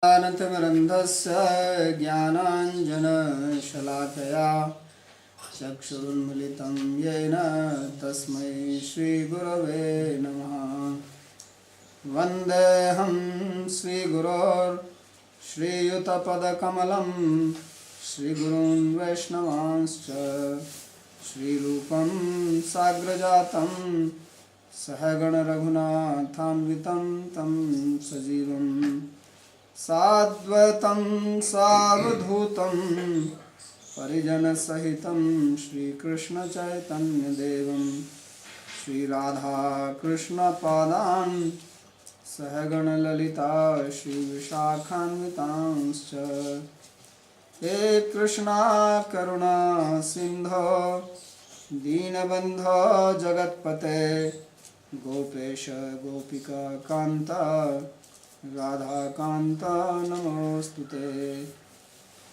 ज्ञानतिमिरन्धस्य ज्ञानाञ्जनशलाकया चक्षुरुन्मिलितं येन तस्मै श्रीगुरवे नमः। वन्देऽहं श्रीयुतपदकमलं श्रीगुरून् वैष्णवांश्च श्रीरूपं साग्रजातं सहगणरघुनाथान्वितं तं सजीवम् साद्वैतं सावधूतं परिजनसहितं श्रीकृष्णचैतन्यदेवं श्रीराधाकृष्णपादान् सहगणललिता श्रीविशाखान्वितांश्च। हे कृष्णा करुणा सिन्धो दीनबन्धो जगत्पते गोपेश गोपिका कान्ता राधाकान्ता नमोस्तुते।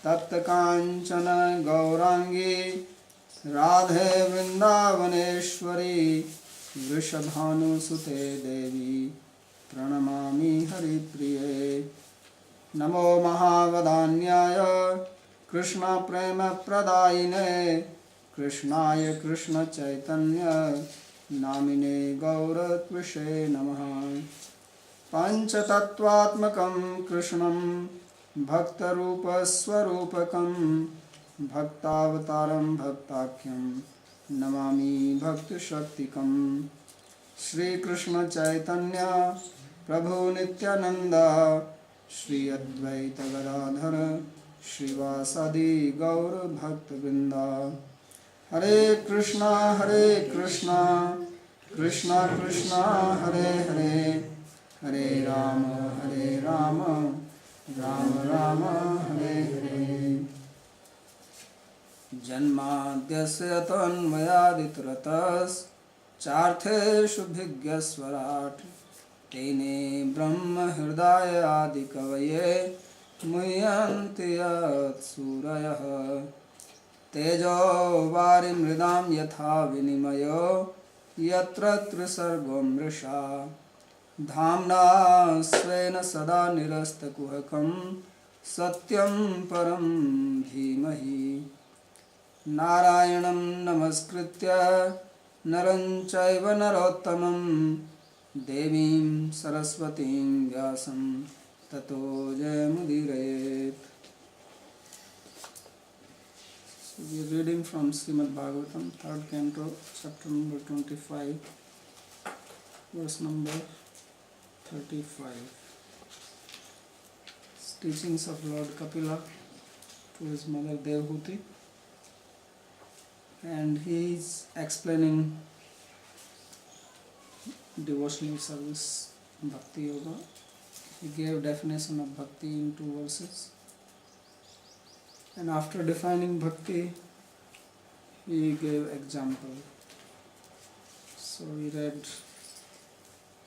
तप्तकाञ्चन गौरांगी राधे वृन्दावनेश्वरी वृषभानुसुते देवी प्रणमामि हरिप्रिये। नमो महावदान्याय कृष्णप्रेमप्रदायिने कृष्णाय कृष्णचैतन्य नामिने गौरत्विषे नमः। पंचतत्वात्मकं कृष्णं भक्तरूपस्वरूपकं भक्तावतारं भक्ताख्यं नमामि भक्तशक्तिकं। श्रीकृष्ण चैतन्य प्रभु नित्यानंद श्री अद्वैत गदाधर श्रीवासादि गौर भक्तवृंद। हरे कृष्णा कृष्णा कृष्णा हरे हरे हरे राम राम राम हरे हरे। जन्माद्यस्य तन्मयादितरतश्चार्थेषु भिज्ञस्वराट् तेने ब्रह्म हृदय आदिकवये मुह्यन्ति यत्सूरयः। तेजो वारिमृदां यथा विनिमयो यत्र त्रिसर्गो मृषा धाम्ना स्वेन सदा निरस्तकुहकं सत्यं परं धीमहि। नारायणं नमस्कृत्य नरं चैव नरोत्तमं देवीं सरस्वतीं व्यासं ततो जयमुदीरयेत्। So we are reading from Srimad Bhagavatam, 3rd Canto, chapter number 25, verse number 35. Teachings of Lord Kapila to his mother Devhuti, and he is explaining devotional service, Bhakti Yoga. He gave definition of Bhakti in 2 verses, and after defining Bhakti he gave example. So we read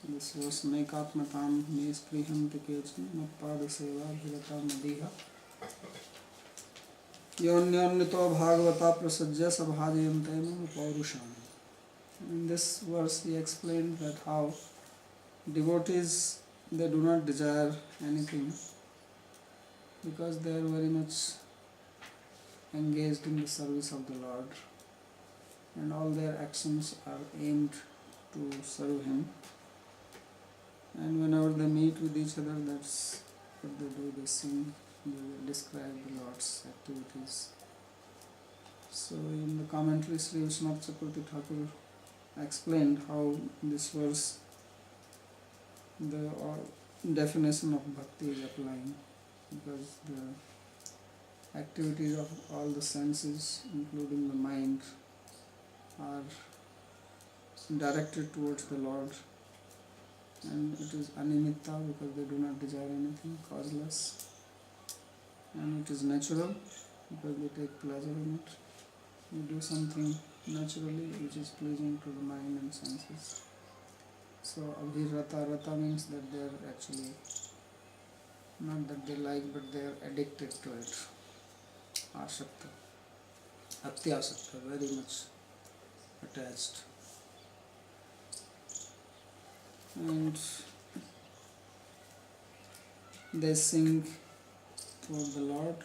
this was Naikatmatam Nisprihanti Kechin Matpada Seva Bhilata Madiha Yonyonito Bhagavata Prasajya Sabhajayante Paurusham. In this verse he explained that how devotees, they do not desire anything because they are very much engaged in the service of the Lord, and all their actions are aimed to serve Him. And whenever they meet with each other, that's what they do, they sing, they describe the Lord's activities. So in the commentary, Sri Vishwanath Chakravarti Thakur explained how in this verse the definition of bhakti is applying, because the activities of all the senses, including the mind, are directed towards the Lord, and it is animitta because they do not desire anything, causeless, and it is natural because they take pleasure in it. They do something naturally which is pleasing to the mind and senses. So abhirata, rata means that they are actually not that they like, but they are addicted to it. Asakta, atyasakta, very much attached. And they sing toward the Lord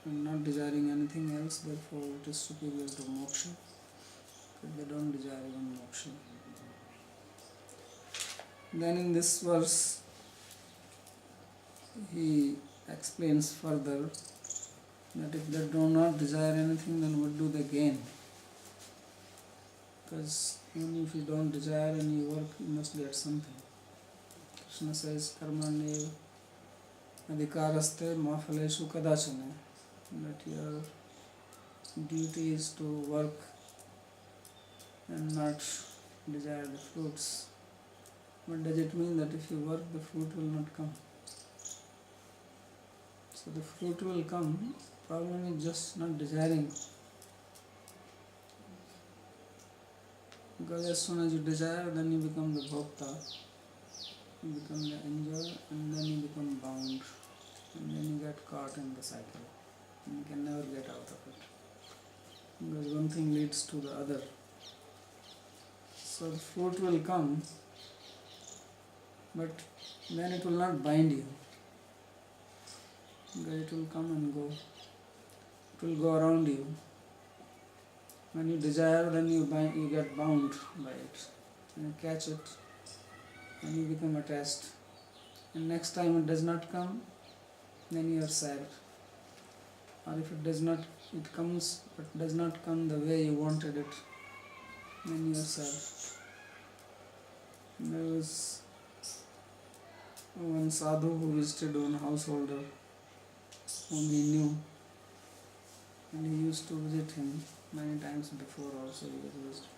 and not desiring anything else, therefore it is superior to moksha, but they don't desire even moksha. Then in this verse, he explains further that if they do not desire anything, then what do they gain? Because even if you don't desire and you work, you must get something. Krishna says, Karmane adhikaraste ma phaleshu kadachane, that your duty is to work and not desire the fruits. But does it mean that if you work, the fruit will not come? So the fruit will come, problem is just not desiring. Because as soon as you desire, then you become the bhokta, you become the enjoyer, and then you become bound, and then you get caught in the cycle, and you can never get out of it. Because one thing leads to the other. So the fruit will come, but then it will not bind you. Because it will come and go. It will go around you. When you desire, then you get bound by it. And you catch it, and you become attached. And next time it does not come, then you are sad. Or if it comes but does not come the way you wanted it, then you are sad. There was one sadhu who visited one householder whom he knew, and he used to visit him many times before also he was visited.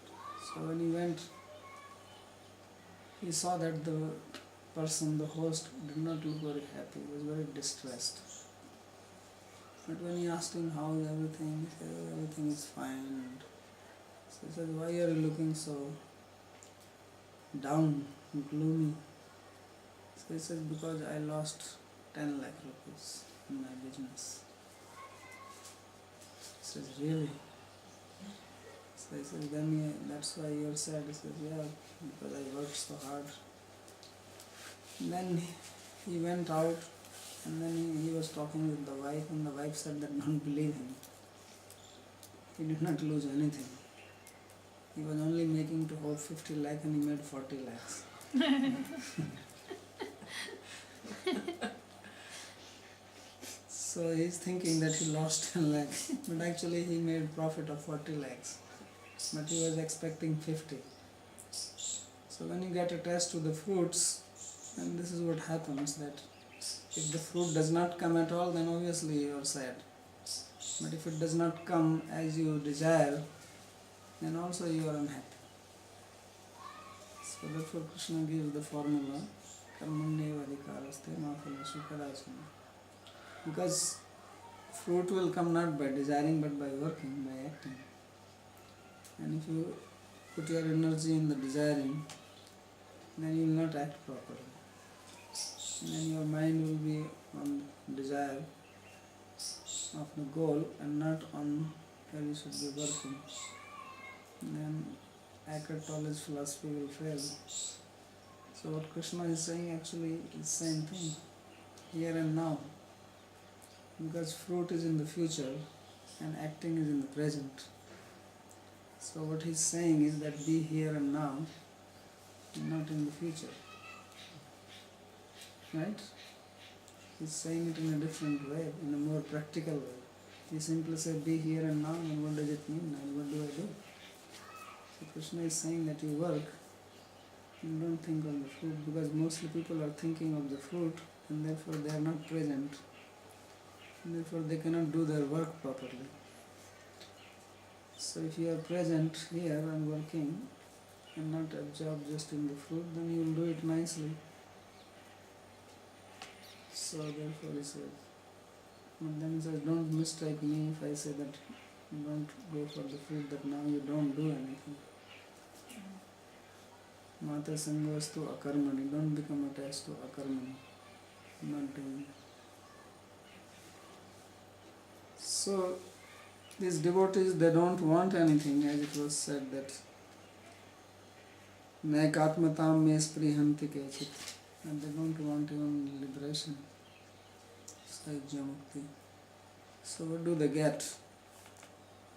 So when he went, he saw that the person, the host, did not look very happy, he was very distressed. But when he asked him how is everything, he said, "Oh, everything is fine." And so he said, "Why are you looking so down, gloomy?" So he said, "Because I lost 10 lakh rupees in my business." He says, "Really?" So he says, "Then that's why you're sad." He says, "Yeah, because I worked so hard." And then he went out, and then he was talking with the wife, and the wife said that don't believe him. He did not lose anything. He was only making to hold 50 lakh and he made 40 lakhs. So he's thinking that he lost 10 lakhs, but actually he made profit of 40 lakhs. But he was expecting 50. So when you get attached to the fruits, then this is what happens, that if the fruit does not come at all, then obviously you are sad. But if it does not come as you desire, then also you are unhappy. So therefore Krishna gives the formula, Karmanyeva adhikaraste ma phaleshu kadachana. Because fruit will come not by desiring but by working, by acting. And if you put your energy in the desiring, then you will not act properly. And then your mind will be on desire of the goal and not on where you should be working. And then Eckhart Tolle's philosophy will fail. So what Krishna is saying actually is the same thing, here and now. Because fruit is in the future and acting is in the present. So what he's saying is that be here and now, not in the future. Right? He's saying it in a different way, in a more practical way. He simply said be here and now, and what does it mean, and what do I do? So Krishna is saying that you work, you don't think of the fruit, because mostly people are thinking of the fruit and therefore they are not present. And therefore they cannot do their work properly. So if you are present here and working and not absorbed just in the fruit, then you will do it nicely. So therefore he says, and then he says, don't mistake me if I say that you don't go for the fruit, that now you don't do anything. Mata sangastu akarmani, don't become attached to akarmani, not doing. So these devotees, they don't want anything, as it was said that Naikatmatam me sprihanti kechit, and they don't want even liberation. Sayujya Mukti. So what do they get?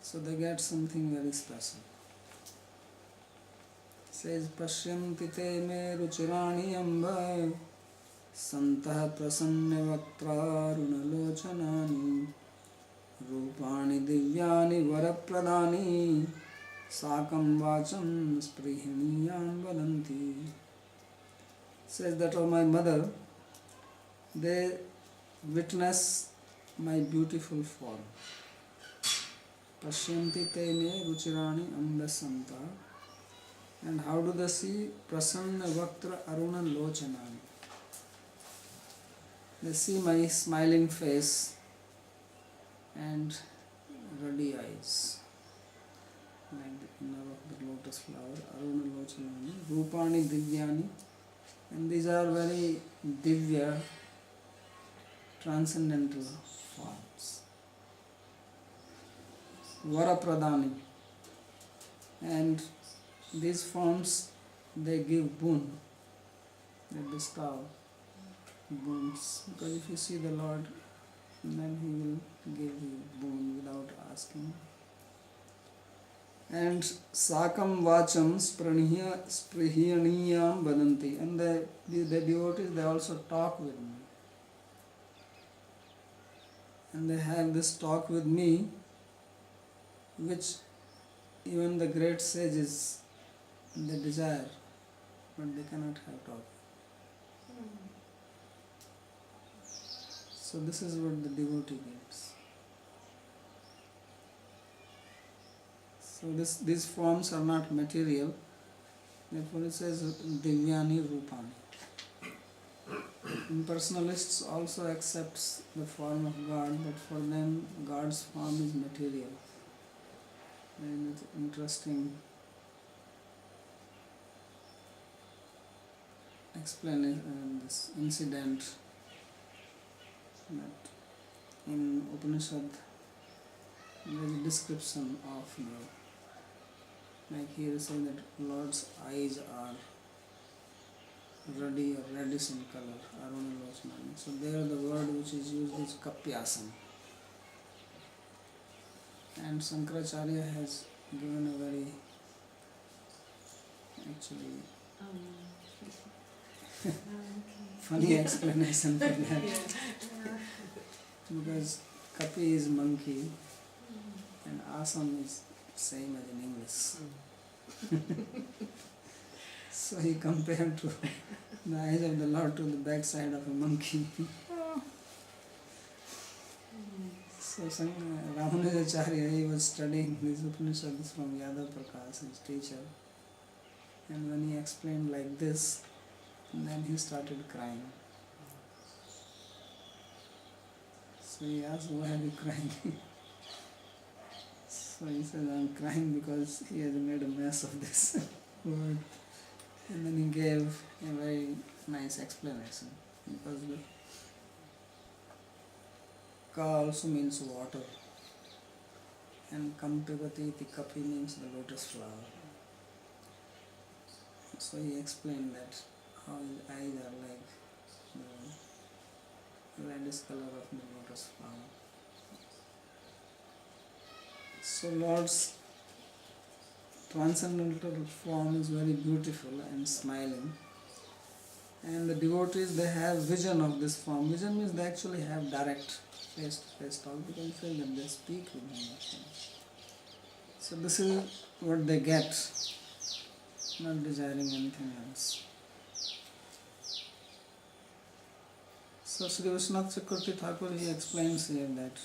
So they get something very special. It says Pashyanti te me ruchirani amba santah prasanna vaktrarunalochanani rupani divyani varapradani sakam vacham sprihiniyam vadanti. Says that, oh my mother, they witness my beautiful form. Pashyanti te me ruchirani ambasanta. And how do they see? Prasanna vaktra aruna lochanani. They see my smiling face and ruddy eyes, like the inner of the lotus flower, aruna lochanani, rupani divyani. And these are very divya, transcendental forms. Varapradani. And these forms, they give boon, they bestow boons. Because if you see the Lord, then He will give you boon without asking. And sakam vacham sprihiyaniyam vadanti. And the devotees, they also talk with me. And they have this talk with me, which even the great sages, they desire, but they cannot have talk. So this is what the devotee gets. So these forms are not material. Therefore it says divyani rupani. Impersonalists also accepts the form of God, but for them God's form is material. And it's interesting explanation, this incident, that in Upanishad there is a description of the, like here it says that Lord's eyes are ruddy or reddish in color, aruna lochanani. So there the word which is used is kapyasam. And Shankaracharya has given a very, actually, funny explanation for that. Because Kapi is monkey and Asam is same as in English. So he compared to the eyes of the Lord to the backside of a monkey. So Ramanujacharya, he was studying these Upanishads from Yadav Prakash, his teacher. And when he explained like this, then he started crying. So he asked, why are you crying? So he said, I'm crying because he has made a mess of this word. And then he gave a very nice explanation. Because the Ka also means water. And Kampivati iti Kapi means the lotus flower. So he explained that how his eyes are like the reddish color of the lotus flower. So Lord's transcendental form is very beautiful and smiling. And the devotees, they have vision of this form. Vision means they actually have direct face-to-face talk. You can say that they speak with him. So this is what they get, not desiring anything else. So Sri Vishwanath Chakravarti Thakur, he explains here that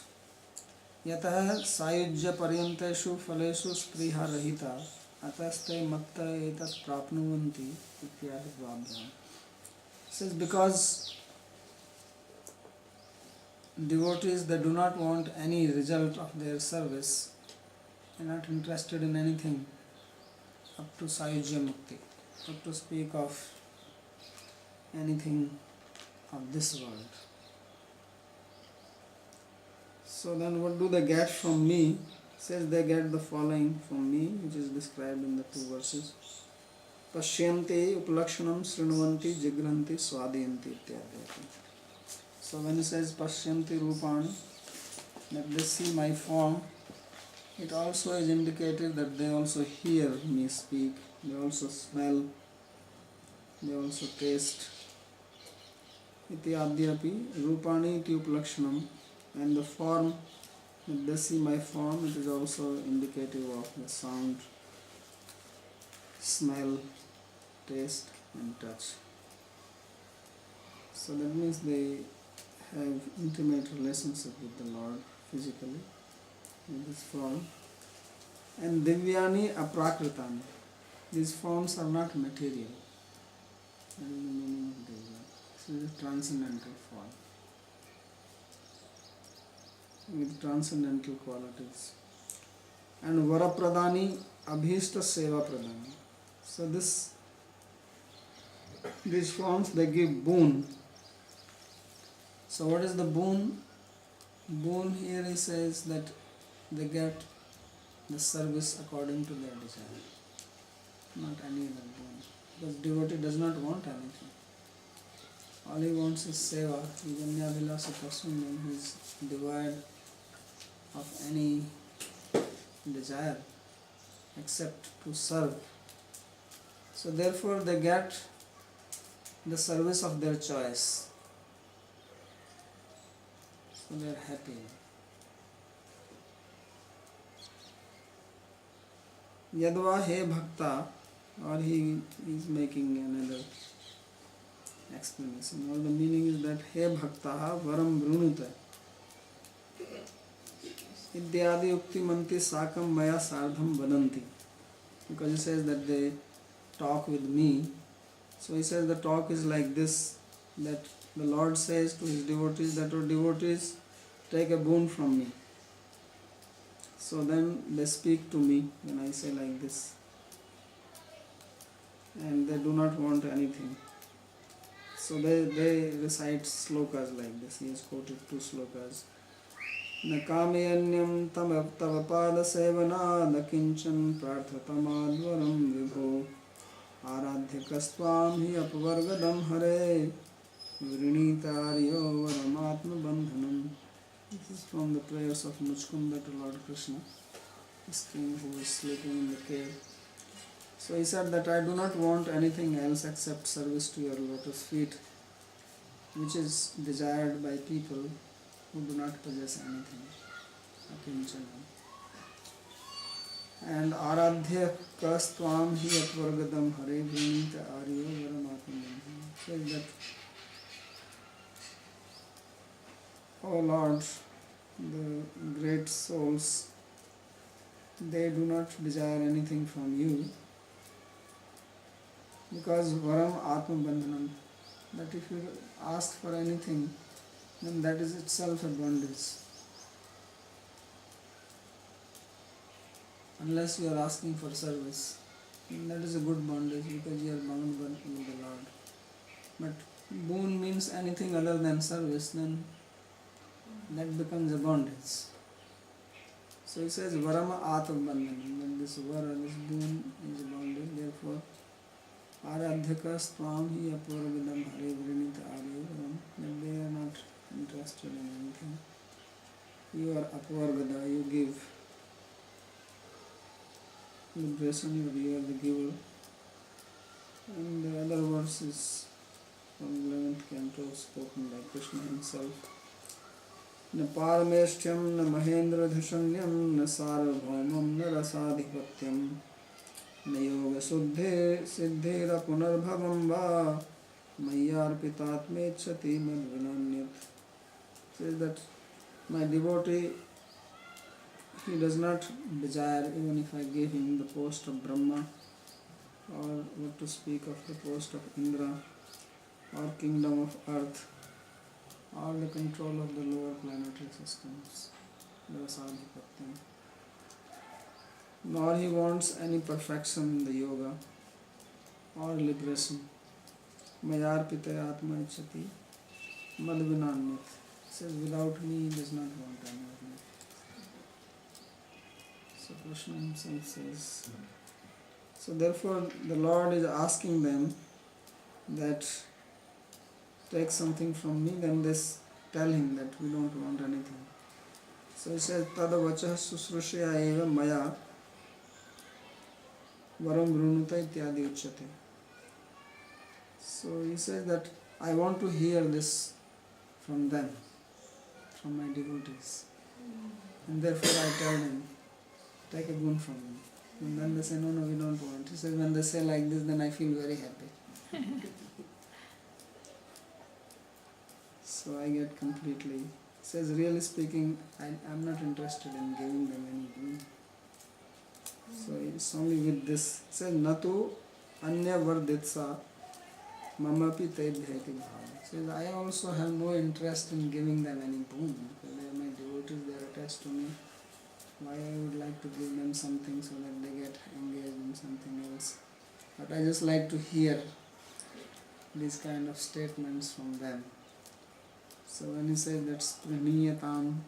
Yatah sayujya paryanteshu phaleshu spriha rahita ataste matta etat prapnuvanti ityah dvabhyam. Says because devotees, they do not want any result of their service, they are not interested in anything up to sayujya mukti, not to speak of anything of this world. So then what do they get from me? Says they get the following from me, which is described in the two verses. Pashyanti upalakshanam srinuvanti jigranti swadayanti ityadhyati. So So when he says Pashyanti Rupani, that they see my form, it also is indicated that they also hear me speak, they also smell, they also taste. Iti adyapi Rupani iti uplakshanam, and the form, that they see my form, it is also indicative of the sound, smell, taste and touch. So that means they have intimate relationship with the Lord physically in this form. And Divyani Aprakritani, these forms are not material. That is the meaning of Divya. This is a transcendental form with transcendental qualities. And Varapradani Abhishta Seva Pradani. So these forms, they give boon. So what is the boon? Boon here he says that they get the service according to their desire, not any other boon. Because devotee does not want anything. All he wants is seva. Vijnanavilasa person, when he is devoid of any desire except to serve. So therefore they get the service of their choice. So they are happy. Yadva he bhakta, or he is making another explanation. Or the meaning is that he bhakta varam vrunuta idyadi ukti manti sakam maya sardham vadanti. Because he says that they talk with me. So he says the talk is like this, that the Lord says to his devotees that, "Oh devotees, take a boon from me." So then they speak to me when I say like this. And they do not want anything. So they recite slokas like this. He has quoted 2 slokas. Na kameyanyam tava pada sevana na kinchan prarthatamādvaram vibho आराध्यकस्त्वां हि अपवर्गदं हरे vrinītāryo varamatma bandhanam. This is from the prayers of Muchkunda to Lord Krishna, this king who is sleeping in the cave. So he said that I do not want anything else except service to your lotus feet, which is desired by people who do not possess anything. Akinchana. And Aradhya Kastvam Hi Atvargadam Hare Vrinita Aryo Varamatmanam. Says that, O Lord, the great souls, they do not desire anything from you, because Varam Atma Bandhanam, that if you ask for anything, then that is itself a bondage. Unless you are asking for service, then that is a good bondage, because you are bound with the Lord. But boon means anything other than service, then that becomes a bondage. So he says Varama Atma Bandhanam, that this vara, this boon is a bondage. Therefore, Aradhyaka Stvam Hi Apurvidam Hare Vrinita Aryavam, that they are not interested in anything. You are Apurvada, you give liberation, you are the giver. And the other verse is from 11th Canto, spoken by Krishna himself. न पारमेष्ठ्यं न महेन्द्रधिषण्यं न सार्वभौमं न रसाधिपत्यं न योगशुद्धिर्सिद्धिरपुनर्भवं वा मय्यार्पितात्मेच्छति मद्विनान्यत्. Says that my devotee, he does not desire, even if I give him the post of Brahma, or what to speak of the post of Indra, or kingdom of earth, or the control of the lower planetary systems, Rasadhipatyam. Nor he wants any perfection in the yoga or liberation. Mayarpitaya atma ichchati madvinanyat. Says without me he does not want any of me. So Krishna himself says. So therefore the Lord is asking them that take something from me, then this tell him that we don't want anything. So he says, Tada vachah susrushya eva maya varam vrunuta ityadi uchyate. So he says that I want to hear this from them, from my devotees. And therefore I tell them, take a boon from me. And then they say, no, we don't want. He says, when they say like this, then I feel very happy. So I get completely. He says, really speaking, I'm not interested in giving them any boon. So it's only with this. He says, Natu anya varditsa mamapi taibhyati bhava. Says, I also have no interest in giving them any boon. Because they are my devotees, they are attached to me. Why I would like to give them something so that they get engaged in something else. But I just like to hear these kind of statements from them. So when he says that spriniyatam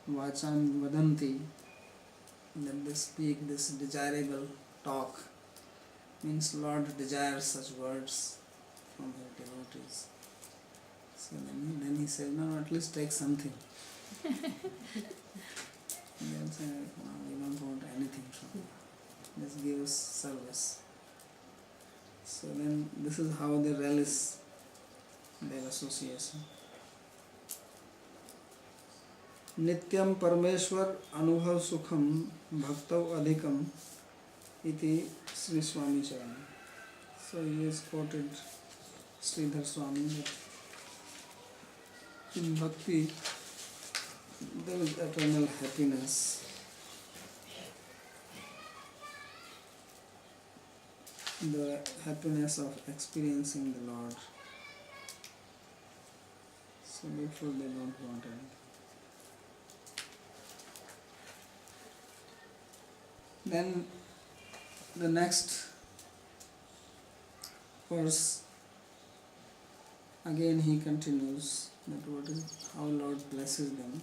vacham vadanti, that they speak this desirable talk, means Lord desires such words from her devotees. So then he said, no, at least take something. They will say, no, we don't want anything from you. Just give us service. So then this is how they relish their association. Nityam Parmeshwar Anubhav Sukham Bhaktav Adhikam iti Sri Swami Charana. So he has quoted Sridhar Swami that in bhakti there is eternal happiness. The happiness of experiencing the Lord. So therefore they don't want anything. Then the next verse, again he continues that what is how Lord blesses them.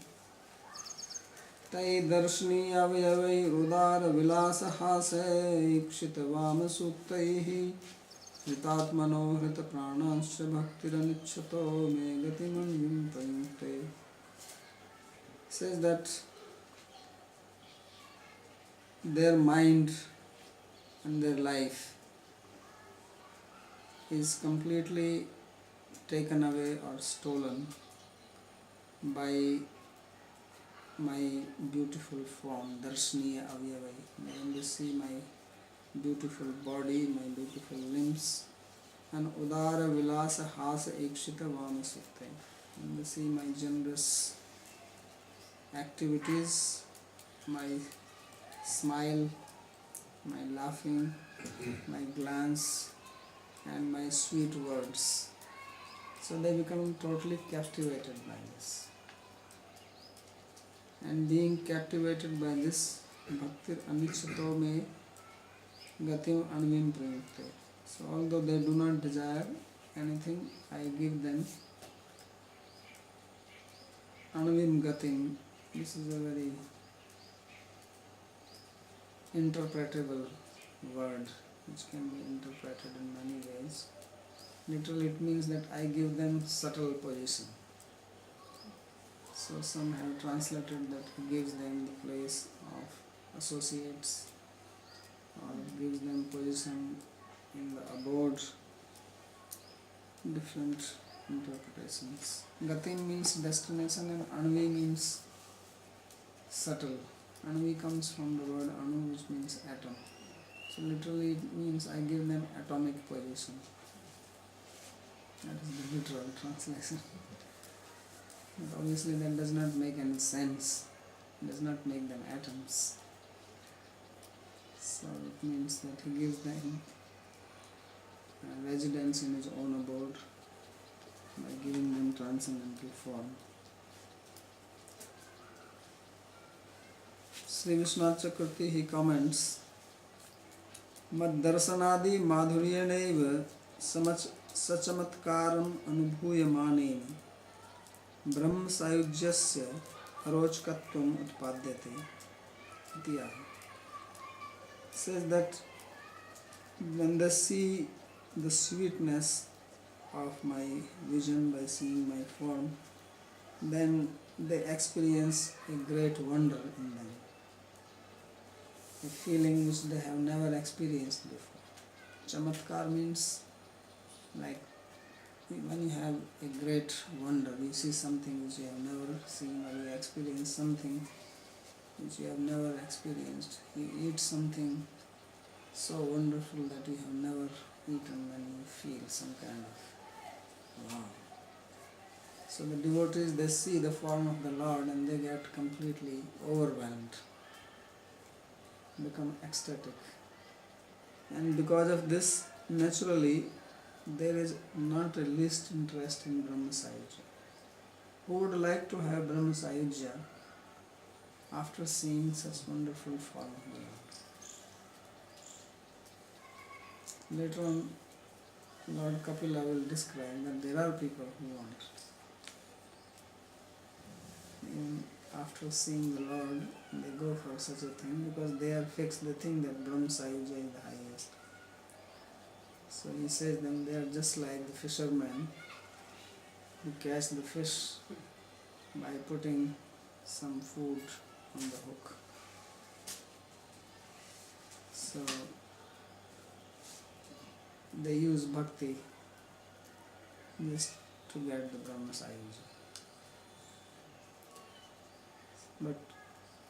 Tai darshni avayavai udara vilasa hase ikshita vama suktaihi ritatmano hrita pranascha bhaktiranichchato me gatiman vimpayukte. Says that their mind and their life is completely taken away or stolen by my beautiful form, darshniya avyavai. When they see my beautiful body, my beautiful limbs, and udara vilasa hasa ekshita vama sukte. When they see my generous activities, my smile, my laughing, my glance, and my sweet words. So they become totally captivated by this. And being captivated by this, bhaktir anichato me gatim anvim prayukte. So although they do not desire anything, I give them anvim gatim. This is a very interpretable word which can be interpreted in many ways. Literally it means that I give them subtle position. So some have translated that he gives them the place of associates or gives them position in the abode. Different interpretations. Gati means destination and anvi means subtle. Anvi comes from the word anu, which means atom. So literally it means I give them atomic position. That is the literal translation. But obviously that does not make any sense. It does not make them atoms. So it means that he gives them residence in his own abode by giving them transcendental form. Sri Vishwanath Chakravarti, he comments, Mad darsanadi madhuryaneva sachamatkaram anubhuyamanena brahma sayujyasya arochkatvam utpadyate. Itiyah. Says that when they see the sweetness of my vision by seeing my form, then they experience a great wonder in them, a feeling which they have never experienced before. Chamatkar means like when you have a great wonder, you see something which you have never seen, or you experience something which you have never experienced. You eat something so wonderful that you have never eaten, and you feel some kind of wow. So the devotees, they see the form of the Lord and they get completely overwhelmed, become ecstatic. And because of this, naturally, there is not a least interest in Brahma Sahajya. Who would like to have Brahma Sahajya after seeing such wonderful form of the Lord? Later on, Lord Kapila will describe that there are people who want. Even after seeing the Lord, they go for such a thing because they are fixed, they think that Brahma Sahajya is the highest. So he says them, they are just like the fishermen who catch the fish by putting some food on the hook. So they use bhakti just to get the Brahma Sahajya. But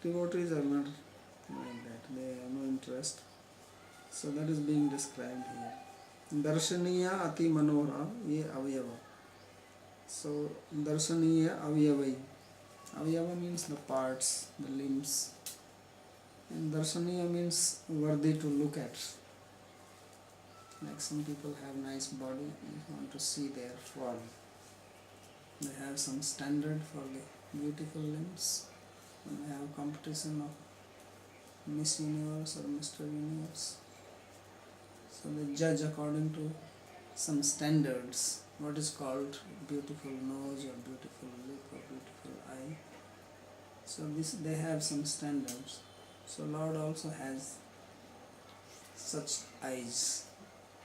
devotees are not like that, they have no interest. So that is being described here. Darshaniya ati manohara ye avyava. So darshaniya avyavai. Avyava means the parts, the limbs. And darshaniya means worthy to look at. Like some people have nice body, you want to see their form. They have some standard for the beautiful limbs. When they have competition of Miss Universe or Mr. Universe. So they judge according to some standards, what is called beautiful nose or beautiful lip or beautiful eye. So this, they have some standards. So Lord also has such eyes.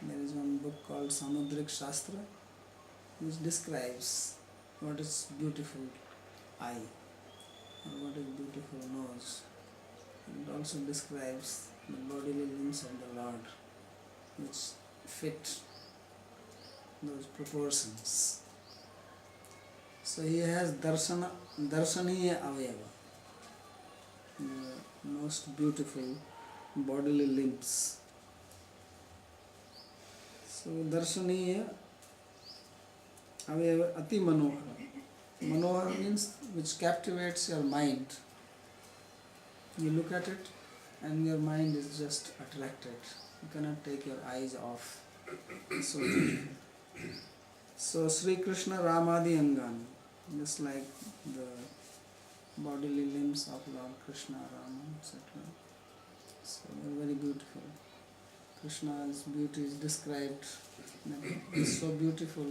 There is one book called Samudrik Shastra which describes what is beautiful eye or what is beautiful nose. It also describes the bodily limbs of the Lord which fit those proportions. So he has darshaniya avyava, the most beautiful bodily limbs. So darshaniya avyava ati manohara. Manohara means which captivates your mind. You look at it and your mind is just attracted. You cannot take your eyes off. So Sri Krishna Ramadi Angani, just like the bodily limbs of Lord Krishna, Rama, etc. So they are very beautiful. Krishna's beauty is described that he is so beautiful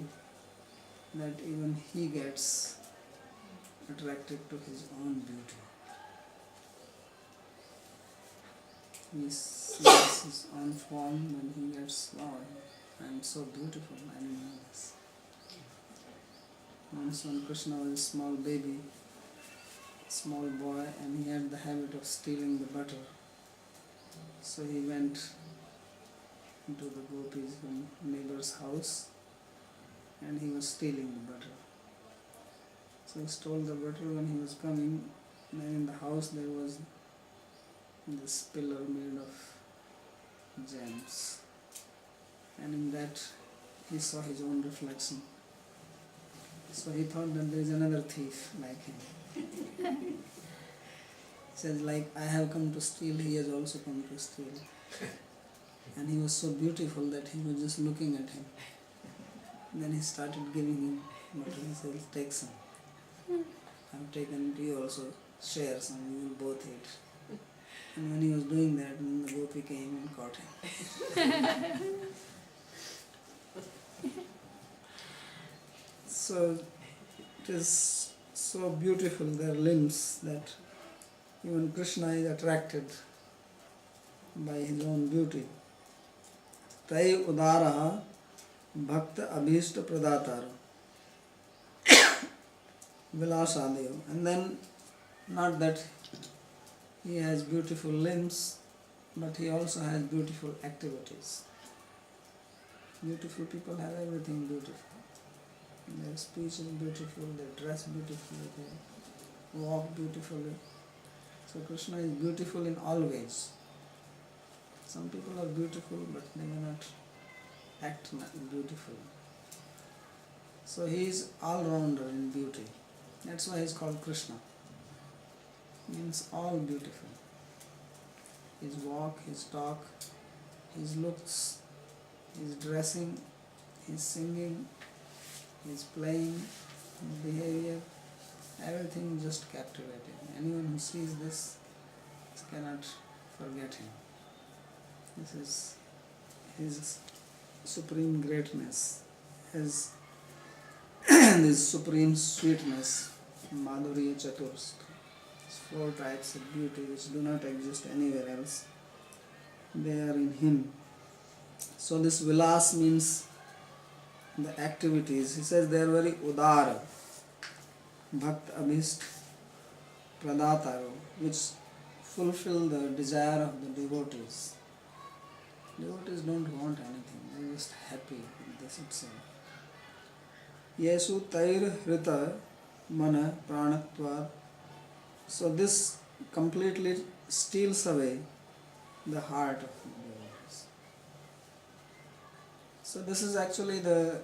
that even he gets attracted to his own beauty. He sees his own form when he gets, wow, I am so beautiful, I didn't know this. Once when Krishna was a small baby, small boy, and he had the habit of stealing the butter. So he went into the gopis' neighbor's house and he was stealing the butter. So he stole the butter. When he was coming, then in the house there was this pillar made of gems, and in that he saw his own reflection. So he thought that there is another thief like him. He says, like I have come to steal, he has also come to steal. And he was so beautiful that he was just looking at him. Then he started giving him butter. He said, take some. I have taken it, you also share some, we will both eat. And when he was doing that, then the gopi came and caught him. So it is so beautiful, their limbs, that even Krishna is attracted by his own beauty. Tai udara bhakta abhishta pradatara. Vilasadev. And then, not that he has beautiful limbs, but he also has beautiful activities. Beautiful people have everything beautiful. Their speech is beautiful, they dress beautifully, they walk beautifully. So Krishna is beautiful in all ways. Some people are beautiful, but they may not act beautifully. So he is all-rounder in beauty. That's why he is called Krishna. Means all beautiful. His walk, his talk, his looks, his dressing, his singing, his playing, his behavior, everything just captivating. Anyone who sees this cannot forget him. This is his supreme greatness, his this supreme sweetness, Madhurya Chaturska. 4 types of beauty which do not exist anywhere else. They are in him. So this vilas means the activities. He says they are very udara, bhakt abhist pradataru, which fulfill the desire of the devotees. Devotees don't want anything, they are just happy with this itself. Yesu tair hrita mana pranatva. So this completely steals away the heart of the devotees. So this is actually the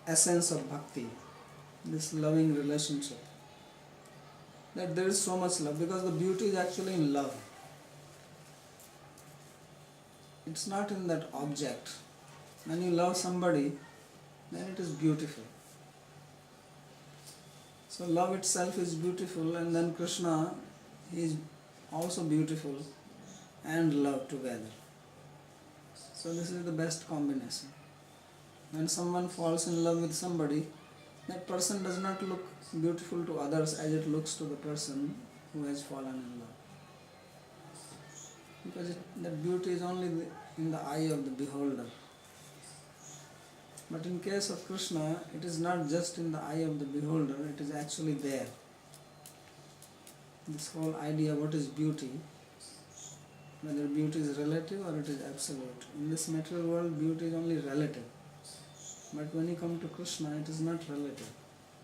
essence of bhakti, this loving relationship. That there is so much love, because the beauty is actually in love. It's not in that object. When you love somebody, then it is beautiful. So love itself is beautiful, and then Krishna is also beautiful and love together. So this is the best combination. When someone falls in love with somebody, that person does not look beautiful to others as it looks to the person who has fallen in love. Because that beauty is only in the eye of the beholder. But in case of Krishna, it is not just in the eye of the beholder, it is actually there. This whole idea, what is beauty, whether beauty is relative or it is absolute. In this material world, beauty is only relative. But when you come to Krishna, it is not relative,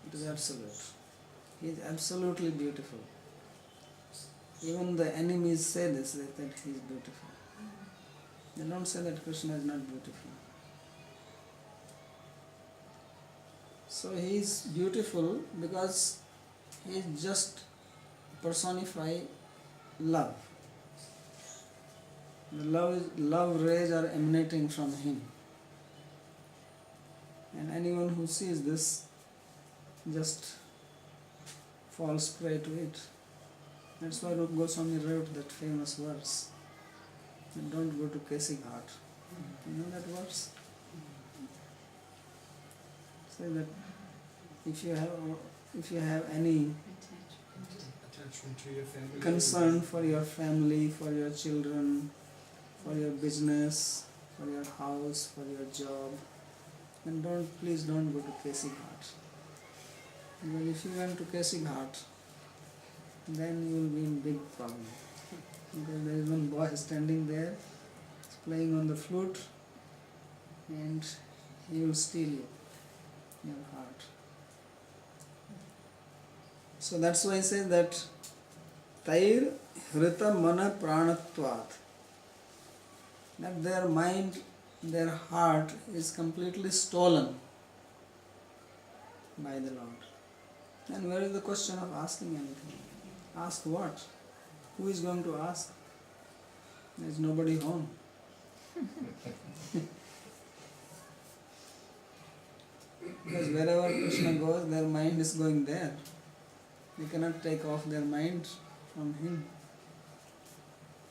it is absolute. He is absolutely beautiful. Even the enemies say this, that he is beautiful. They don't say that Krishna is not beautiful. So he is beautiful because he is just personify love. The love rays are emanating from him. And anyone who sees this just falls prey to it. That's why Rupa Goswami wrote that famous verse. And don't go to Kesi Ghat. You know that verse? Say that if you have any attachment to your family, concern for your family, for your children, for your business, for your house, for your job, then please don't go to Kesi Ghat. Because if you went to Kesi Ghat, then you will be in big problem. Because there is one boy standing there, playing on the flute, and he will steal your heart. So that's why I say that Tair Hrita Mana Pranatvat, that their mind, their heart is completely stolen by the Lord. And where is the question of asking anything? Ask what? Who is going to ask? There is nobody home. Because wherever Krishna goes, their mind is going there. They cannot take off their mind from him.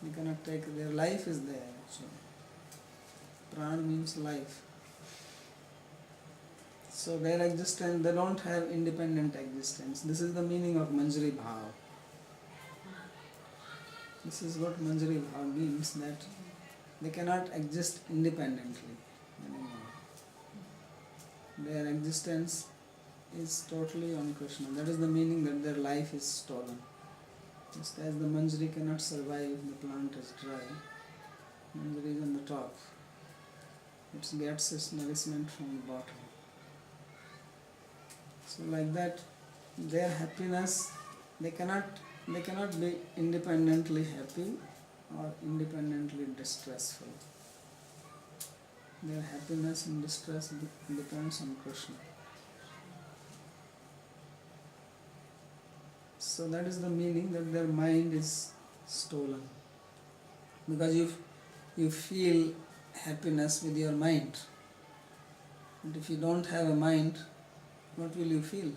They cannot take, their life is there actually. Pran means life. So their existence, they don't have independent existence. This is the meaning of Manjari Bhav. This is what Manjari Bhav means, that they cannot exist independently anymore. Their existence is totally on Krishna. That is the meaning that their life is stolen. Just as the manjari cannot survive if the plant is dry, manjari is on the top. It gets its nourishment from the bottom. So like that, their happiness, they cannot be independently happy or independently distressful. Their happiness and distress depends on Krishna. So that is the meaning that their mind is stolen. Because if you feel happiness with your mind, and if you don't have a mind, what will you feel?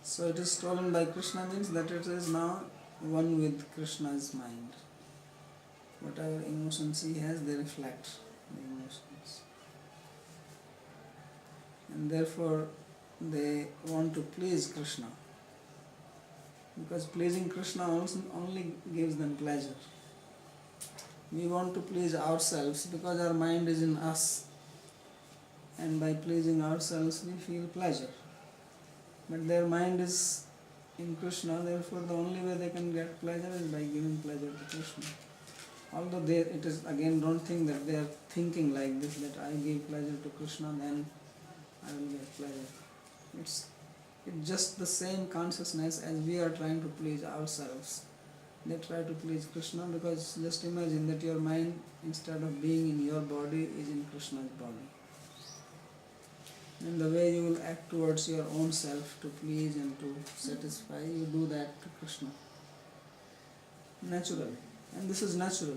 So it is stolen by Krishna means that it is now one with Krishna's mind. Whatever emotions he has, they reflect the emotions. And therefore they want to please Krishna. Because pleasing Krishna also only gives them pleasure. We want to please ourselves because our mind is in us. And by pleasing ourselves we feel pleasure. But their mind is in Krishna, therefore the only way they can get pleasure is by giving pleasure to Krishna. Although it is, again, don't think that they are thinking like this, that I give pleasure to Krishna, then I will get pleasure. It's just the same consciousness as we are trying to please ourselves. They try to please Krishna because just imagine that your mind, instead of being in your body, is in Krishna's body. And the way you will act towards your own self to please and to satisfy, you do that to Krishna. Naturally. And this is natural.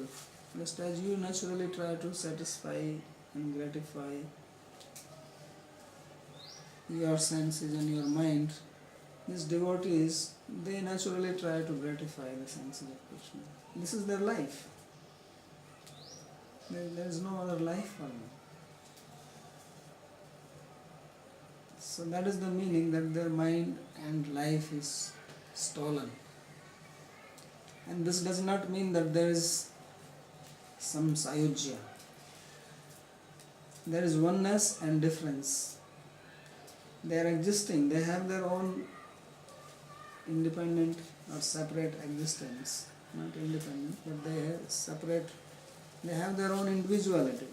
Just as you naturally try to satisfy and gratify your senses and your mind, these devotees, they naturally try to gratify the senses of Krishna. This is their life. There is no other life for them. So that is the meaning that their mind and life is stolen. And this does not mean that there is some sayujya. There is oneness and difference. They are existing, they have their own independent or separate existence. Not independent, but they are separate. They have their own individuality.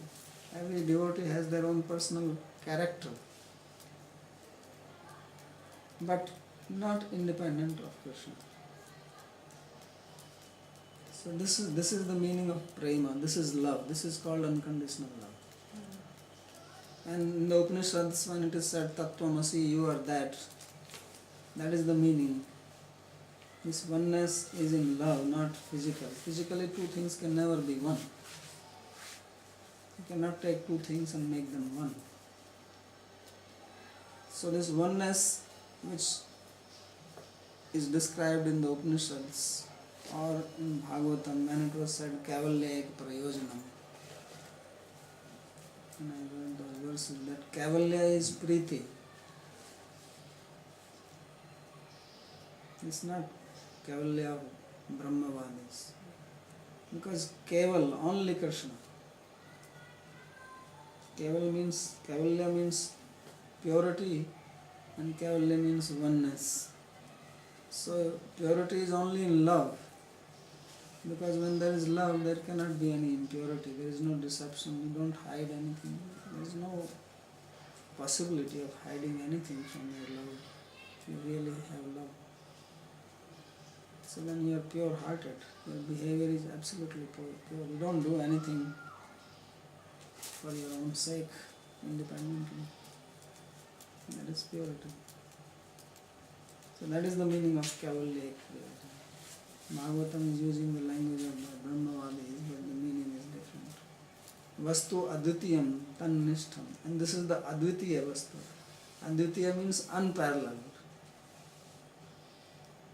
Every devotee has their own personal character, but not independent of Krishna. So this is the meaning of prema. This is love. This is called unconditional love. And in the Upanishads, when it is said Tattvamasi, you are that, that is the meaning. This oneness is in love, not physical. Physically, two things can never be one. You cannot take two things and make them one. So this oneness, which is described in the Upanishads or in Bhagavatam, when it was said Kavalya Prayojanam. And I read those verses that Kavalya is Priti. It's not Kavalya of Brahmavadis. Because Keval, only Krishna. Keval means, Kavalya means purity, and Kavalya means oneness. So purity is only in love. Because when there is love, there cannot be any impurity. There is no deception. You don't hide anything. There is no possibility of hiding anything from your love. If you really have love. So then you are pure-hearted. Your behavior is absolutely pure. You don't do anything for your own sake, independently. That is purity. So that is the meaning of Kavalya. Bhagavatam is using the language of the Brahmavadis, but the meaning is different. Vastu advitiyam tannishtham. And this is the advitiya vastu. Advitiya means unparalleled.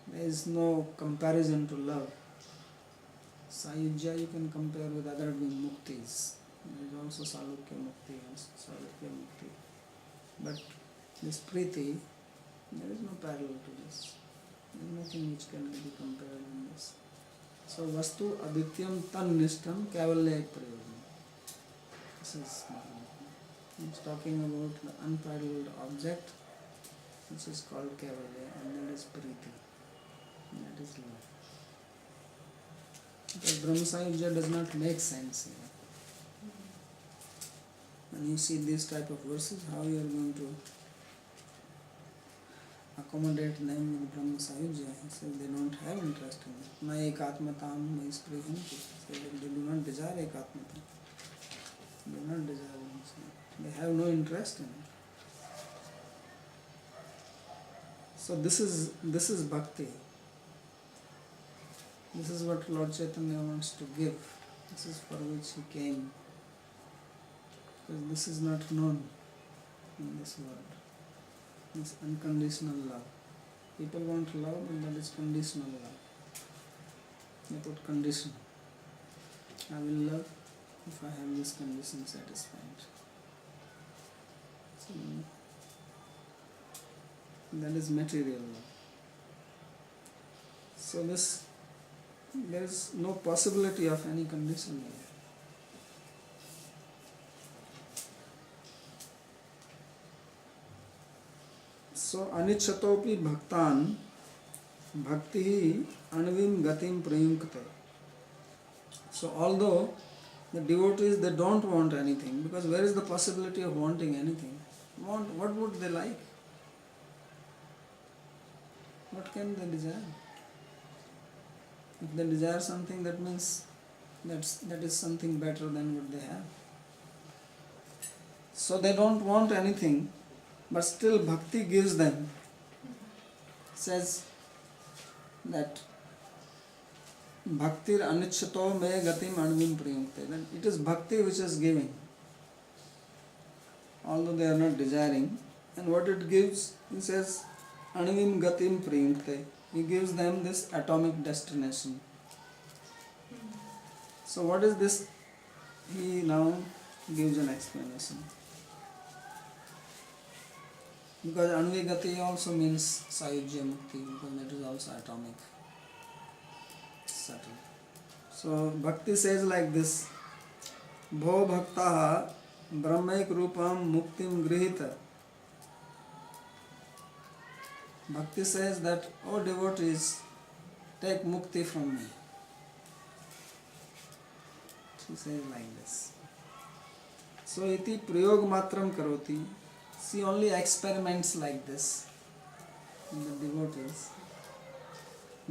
There is no comparison to love. Sayujya you can compare with other muktis. There is also Salukya Mukti and Salukya Mukti. But this Priti, there is no parallel to this. There is nothing which can be compared in this. So Vastu Adityam Tan Nishtam Kavalya Prayojanam. This is It's talking about the unparalleled object, which is called Kevalya, and that is Priti, and that is love. Because Brahmasayuja does not make sense here. When you see these type of verses, how you are going to accommodate them with Brahmasayuja? He says they don't have interest in it. Na ekatmatam na isprihanti. They do not desire ekatmatam. They do not desire it. They have no interest in it. So this is bhakti. This is what Lord Chaitanya wants to give. This is for which he came. Because this is not known in this world. This unconditional love. People want love, and that is conditional love. They put condition. I will love if I have this condition satisfied. So, that is material love. So there is no possibility of any condition here. So anichatopi bhaktan bhakti anvim gatim prayunkate. So although the devotees, they don't want anything, because where is the possibility of wanting anything? What would they like? What can they desire? If they desire something, that means that is something better than what they have. So they don't want anything, but still bhakti gives them. Says that bhaktir anichyato me gatim anvim priyunkte. Then it is bhakti which is giving, although they are not desiring. And what it gives, he says, anvim gatim priyunkte. He gives them this atomic destination. So what is this? He now gives an explanation. Because anvigati also means sayujya mukti, because that is also atomic, subtle. So bhakti says like this: Bho bhaktaha brahmaik rupam muktim grihita. Bhakti says that, oh devotees, take mukti from me. She says like this. So iti prayog matram karoti. She only experiments like this in the devotees.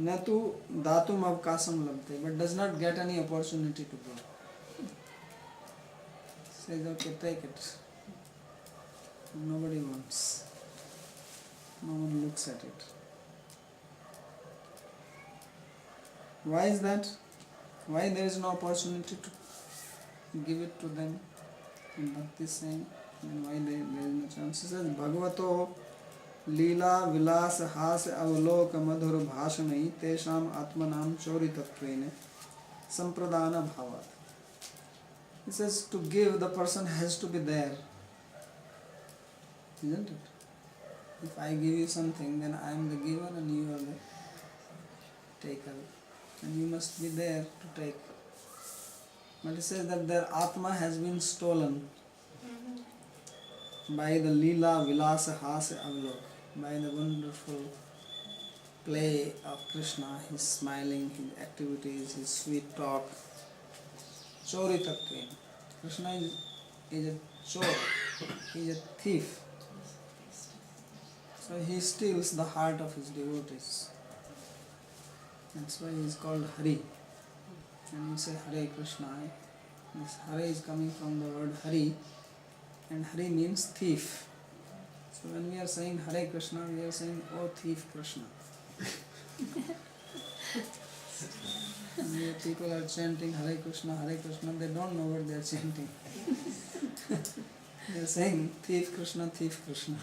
Natu datum avkasam labte, but does not get any opportunity to go. Says, okay, take it. Nobody wants. No one looks at it. Why is that? Why there is no opportunity to give it to them? In Bhakti saying, and why there is no chance? He says, Bhagavato Leela Vilas Has Avalok Madhur Bhashanai Tesham Atmanam Choritattvene Sampradana Bhavat. He says, to give, the person has to be there. Isn't it? If I give you something, then I am the giver and you are the taker. And you must be there to take. But he says that their Atma has been stolen by the Leela Vilasa Hasa Avalok, by the wonderful play of Krishna, his smiling, his activities, his sweet talk. Choritatve. Krishna is a chor, he is a thief. So he steals the heart of his devotees. That's why he is called Hari. And we say Hare Krishna. This Hare is coming from the word Hari, and Hari means thief. So when we are saying Hare Krishna, we are saying, oh thief Krishna. And people are chanting Hare Krishna, they don't know what they are chanting. They are saying thief Krishna, thief Krishna.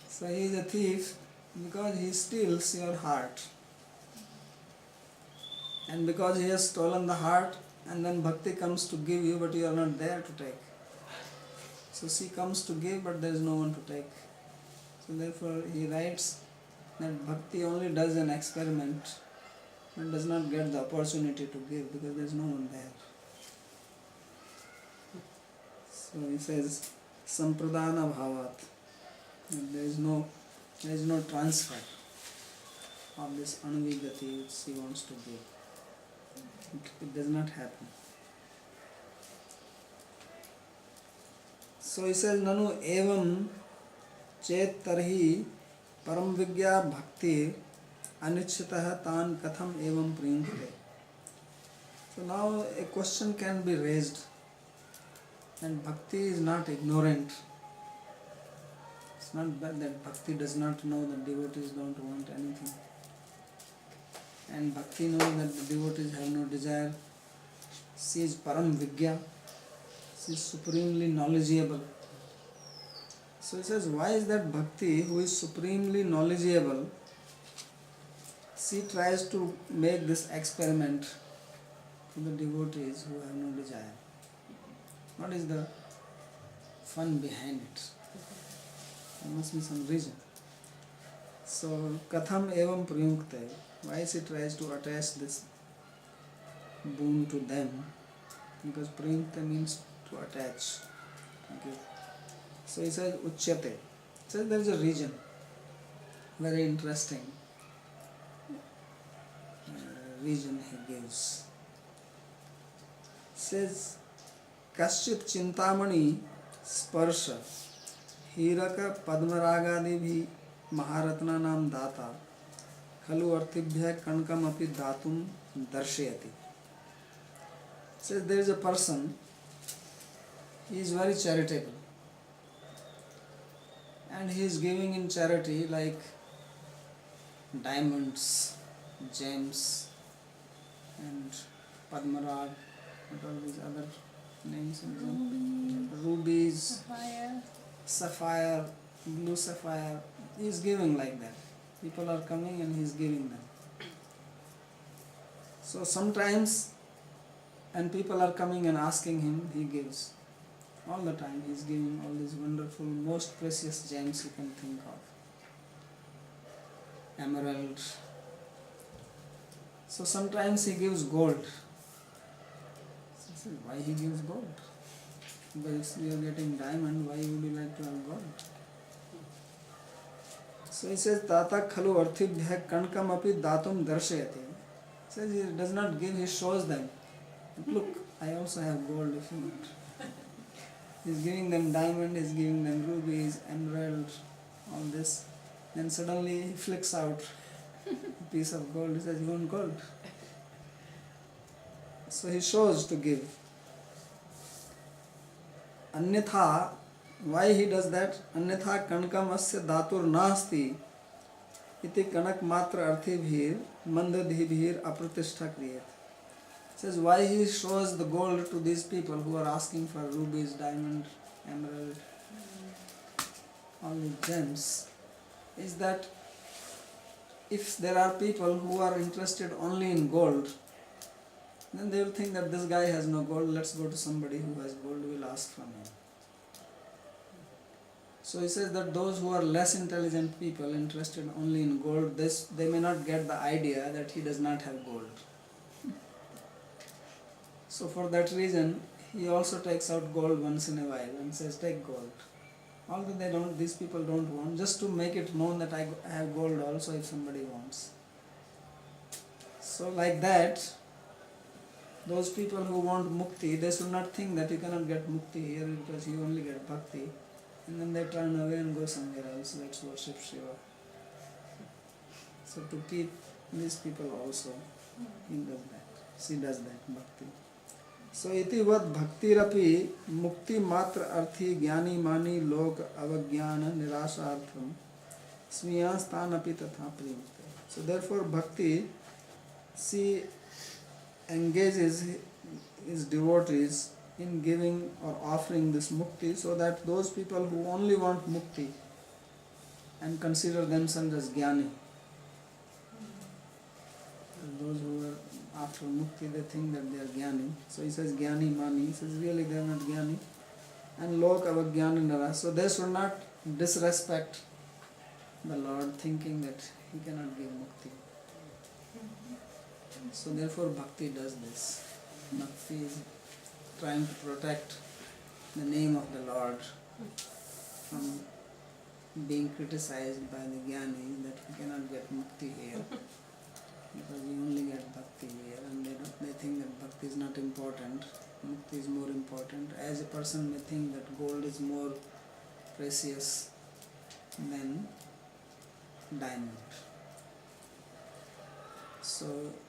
So he is a thief because he steals your heart. And because he has stolen the heart, and then bhakti comes to give you, but you are not there to take. So she comes to give, but there is no one to take. So therefore he writes that bhakti only does an experiment, but does not get the opportunity to give, because there is no one there. So he says sampradana bhavat. There is no transfer of this anuvigati which he wants to give. It does not happen. So he says nanu evam chet tarhi param vigya bhakti anichitah tan katham evam priyante. So now a question can be raised, and bhakti is not ignorant. It's not that bhakti does not know that devotees don't want anything. And bhakti knows that the devotees have no desire. She is param vigya. She is supremely knowledgeable. So he says, why is that bhakti, who is supremely knowledgeable, she tries to make this experiment to the devotees who have no desire? What is the fun behind it? There must be some reason. So, katham evam priyukte, why she tries to attach this boon to them? Because priyukte means to attach. Okay. So he says uchyate. So there is a reason. Very interesting reason he gives. Says kaschit chintamani sparsha हीरक पद्मरागादि भी महारत्ना नाम दाता खलु अर्थिभ्य कणकम अपि दातुम दर्शयति. Says there is a person, he is very charitable and he is giving in charity like diamonds, gems and padmarag, what are these other names? Rubies, sapphire, blue sapphire. He is giving like that. People are coming and he is giving them. So sometimes, and people are coming and asking him, he gives. All the time he is giving all these wonderful, most precious gems you can think of. Emerald. So sometimes he gives gold. So why he gives gold? Because you are getting diamond, why would you like to have gold? So he says, Tata khalu arthibhya kankam api datum darshayate. He says he does not give, he shows them. Look, I also have gold if you want. He is giving them diamond, he is giving them rubies, emerald, all this. Then suddenly he flicks out a piece of gold. He says, you want gold? So he shows to give. Anyatha, why he does that? Anyatha kankam asya datur nasti iti kanak matra arthibhir mandadhibhir apratishta kriyat. Says why he shows the gold to these people who are asking for rubies, diamond, emerald, all the gems, is that if there are people who are interested only in gold, then they will think that this guy has no gold, let's go to somebody who has gold, we will ask from him. So he says that those who are less intelligent people interested only in gold, they may not get the idea that he does not have gold. So for that reason, he also takes out gold once in a while and says, take gold. Although these people don't want, just to make it known that I have gold also if somebody wants. So like that, those people who want mukti, they should not think that you cannot get mukti here because you only get bhakti. And then they turn away and go somewhere else, let's worship Shiva. So to keep these people also, he does that. She does that, bhakti. So iti vad bhaktirapi mukti matra arthi jnani mani lok avajnana nirasartham smiyastanapi tatha priyukte. So therefore bhakti, she engages his devotees in giving or offering this mukti so that those people who only want mukti and consider themselves as jnani, those who are after mukti, they think that they are jnani. So he says jnani mani, he says really they are not jnani. And lok avajnana nara. So they should not disrespect the Lord thinking that he cannot give mukti. So therefore bhakti does this. Bhakti is trying to protect the name of the Lord from being criticized by the Jnani that we cannot get mukti here because we only get bhakti here, and they think that bhakti is not important, mukti is more important. As a person may think that gold is more precious than diamond. So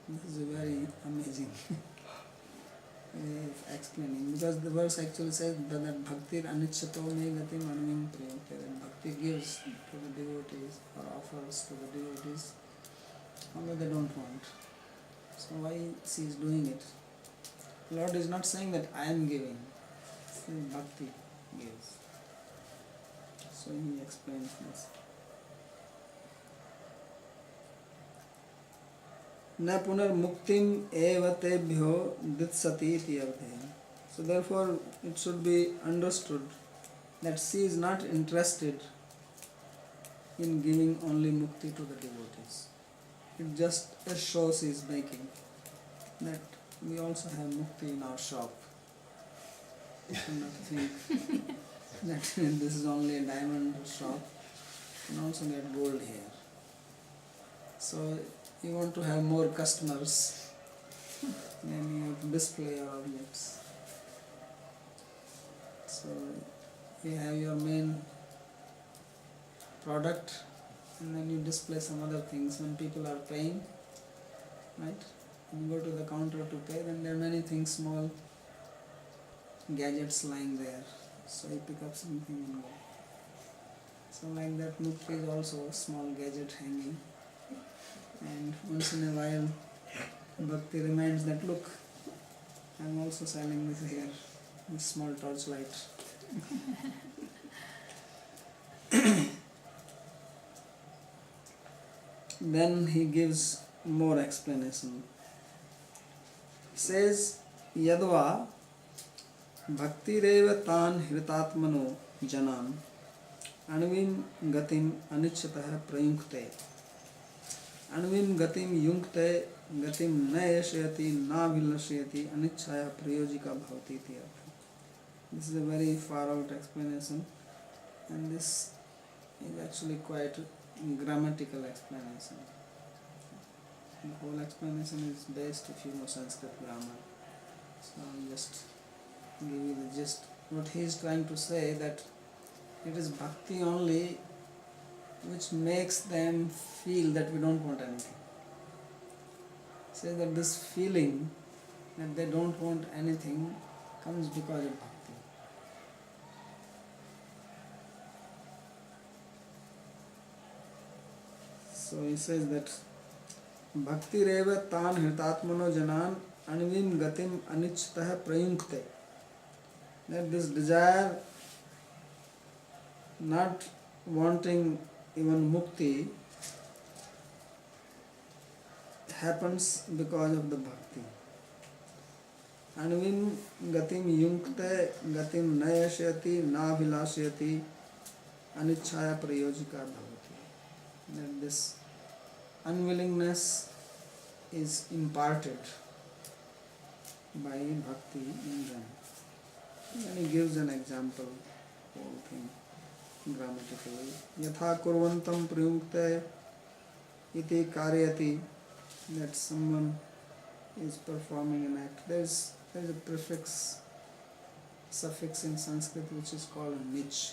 this is a very amazing way of explaining, because the verse actually says that bhakti anichchato me gatim anvim priyate, that bhakti gives to the devotees or offers to the devotees although they don't want. So why she is doing it? Lord is not saying that I am giving, saying bhakti gives. So he explains this. न पुनर्मुक्तिम एव तेभ्यो दित्सति इति अर्थः. So therefore it should be understood that she is not interested in giving only mukti to the devotees. It just a show she is making that we also have mukti in our shop. You should not think that this is only a diamond shop. You can also get gold here. So you want to have more customers, then you have to display your objects. So you have your main product and then you display some other things when people are paying, right? You go to the counter to pay, then there are many things, small gadgets lying there. So you pick up something and go. So like that, mukti is also a small gadget hanging. And once in a while, bhakti reminds that, look, I am also selling this here, this small torchlight. Then he gives more explanation. He says, Yadva bhaktireva tan hritatmano janan anvim gatim anichatah prayunkte anvim gatim yunkte gatim na yashayati na vilashayati anichaya prayojika bhavati iti artha. This is a very far out explanation, and this is actually quite grammatical explanation. The whole explanation is based, if you know Sanskrit grammar. So I'll just give you the gist. What he is trying to say, that it is bhakti only which makes them feel that we don't want anything. Say that this feeling that they don't want anything comes because of bhakti. So he says that Bhakti reva tan hritatmano janan anvim gatim anichitah prayunkte. That this desire, not wanting even mukti, happens because of the bhakti. Anvim gatim yunkte gatim nayashyati na vilashyati anichaya prayojika bhavati. That this unwillingness is imparted by bhakti in them. And he gives an example, whole thing grammatically. Yatha kurvantam prayunkte iti karyati, that someone is performing an act. There is a prefix, suffix in Sanskrit which is called nich.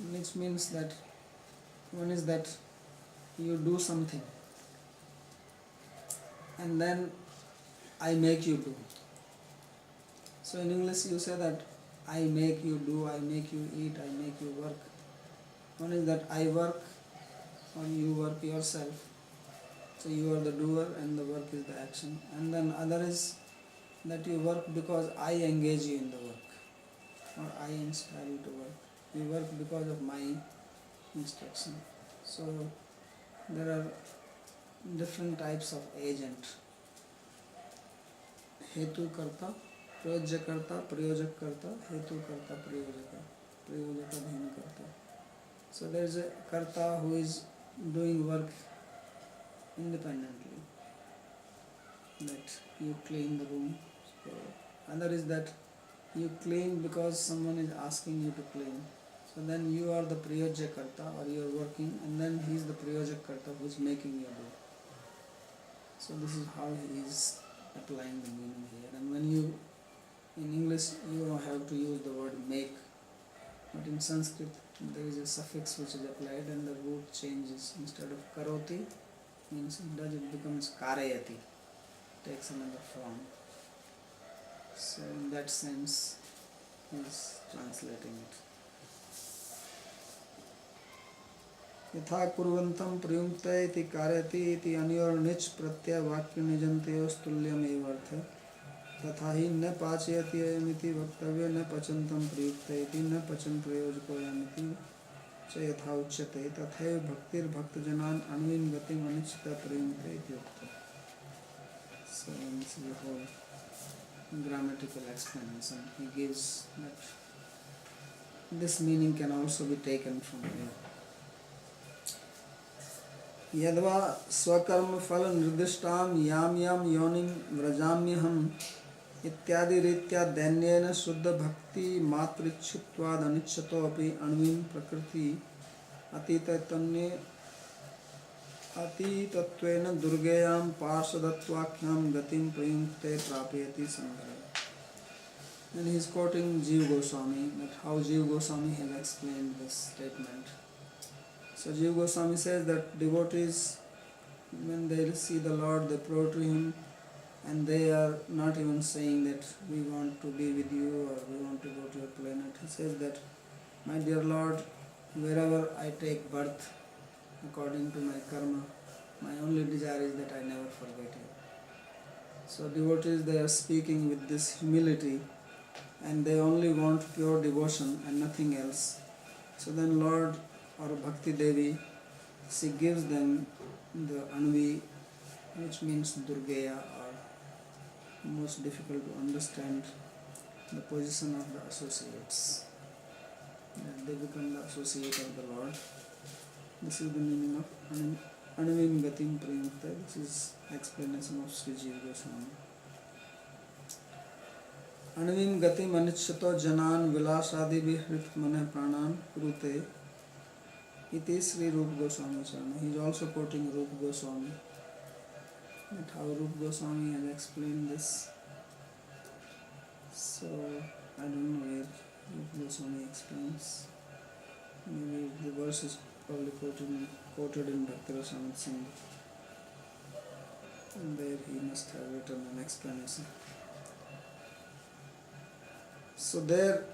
Nich means that one is that you do something and then I make you do. So in English you say that I make you do, I make you eat, I make you work. One is that I work or you work yourself. So you are the doer and the work is the action. And then other is that you work because I engage you in the work or I inspire you to work. You work because of my instruction. So there are different types of agent. Hetu karta, prayojya karta, prayojak karta, hetu karta, prayojaka, prayojaka dhin karta. So there is a karta who is doing work independently, that you clean the room. So other is that You clean because someone is asking you to clean. So then you are the Prayoja Karta, or you are working, and then he is the Prayoja Karta who is making you do. So this is how he is applying the meaning here. And when you, in English, you don't have to use the word make, but in Sanskrit there is a suffix which is applied and the root changes. Instead of karoti, means it becomes karayati, takes another form. So in that sense, he is translating it. यथा कुर्वन्तं प्रयुङ्क्ते इति कारयति इति अनयोर्निच् प्रत्यय वाक्य निजन्तयोस्तुल्यमेव अर्थ तथा हि न पाचयति अयमिति वक्तव्य न पचन्तं प्रयुक्ते इति न पचन प्रयोजकोऽयमिति च यथा उच्यते तथैव भक्तिर्भक्तजनान् अन्वीन् गतिम् अनिश्चिता प्रयुङ्क्ते इति उक्तम्. So this is a whole grammatical explanation. He gives that this meaning can also be taken from here. यद्वा स्वकर्म फल निर्दिष्टाम याम याम योनिम व्रजाम्यहम इत्यादि रीत्या दैन्येन शुद्ध भक्ति मातृच्छुत्वाद अनिच्छतो अपि अण्वीं प्रकृति अतीतत्वेन दुर्गेयां पार्षदत्वाख्यां गतिं प्रयुङ्क्ते प्रापयति संग्रहे. And he is quoting Jiva Goswami, that how Jiva Goswami has explained this statement. So Jiva Goswami says that devotees, when they see the Lord, they pray to Him, and they are not even saying that we want to be with you or we want to go to your planet. He says that, my dear Lord, wherever I take birth, according to my karma, my only desire is that I never forget you. So devotees, they are speaking with this humility, and they only want pure devotion and nothing else. So then Lord or Bhakti Devi, she gives them the Anvi, which means Durgeya, or most difficult to understand, the position of the associates. That they become the associate of the Lord. This is the meaning of Anvim Gatim Prayukta. This is explanation of Sri Jiva Goswami. Anvim Gatim Anichyato Janan Vilasadi Vihrit Mane Pranan Kurute. It is Sri Rupa Goswami Charana. He is also quoting Rupa Goswami. That how Rupa Goswami has explained this. So I don't know where Rupa Goswami explains. Maybe the verse is probably quoted in Bhakti Rasamrita Singh. And there he must have written an explanation. So there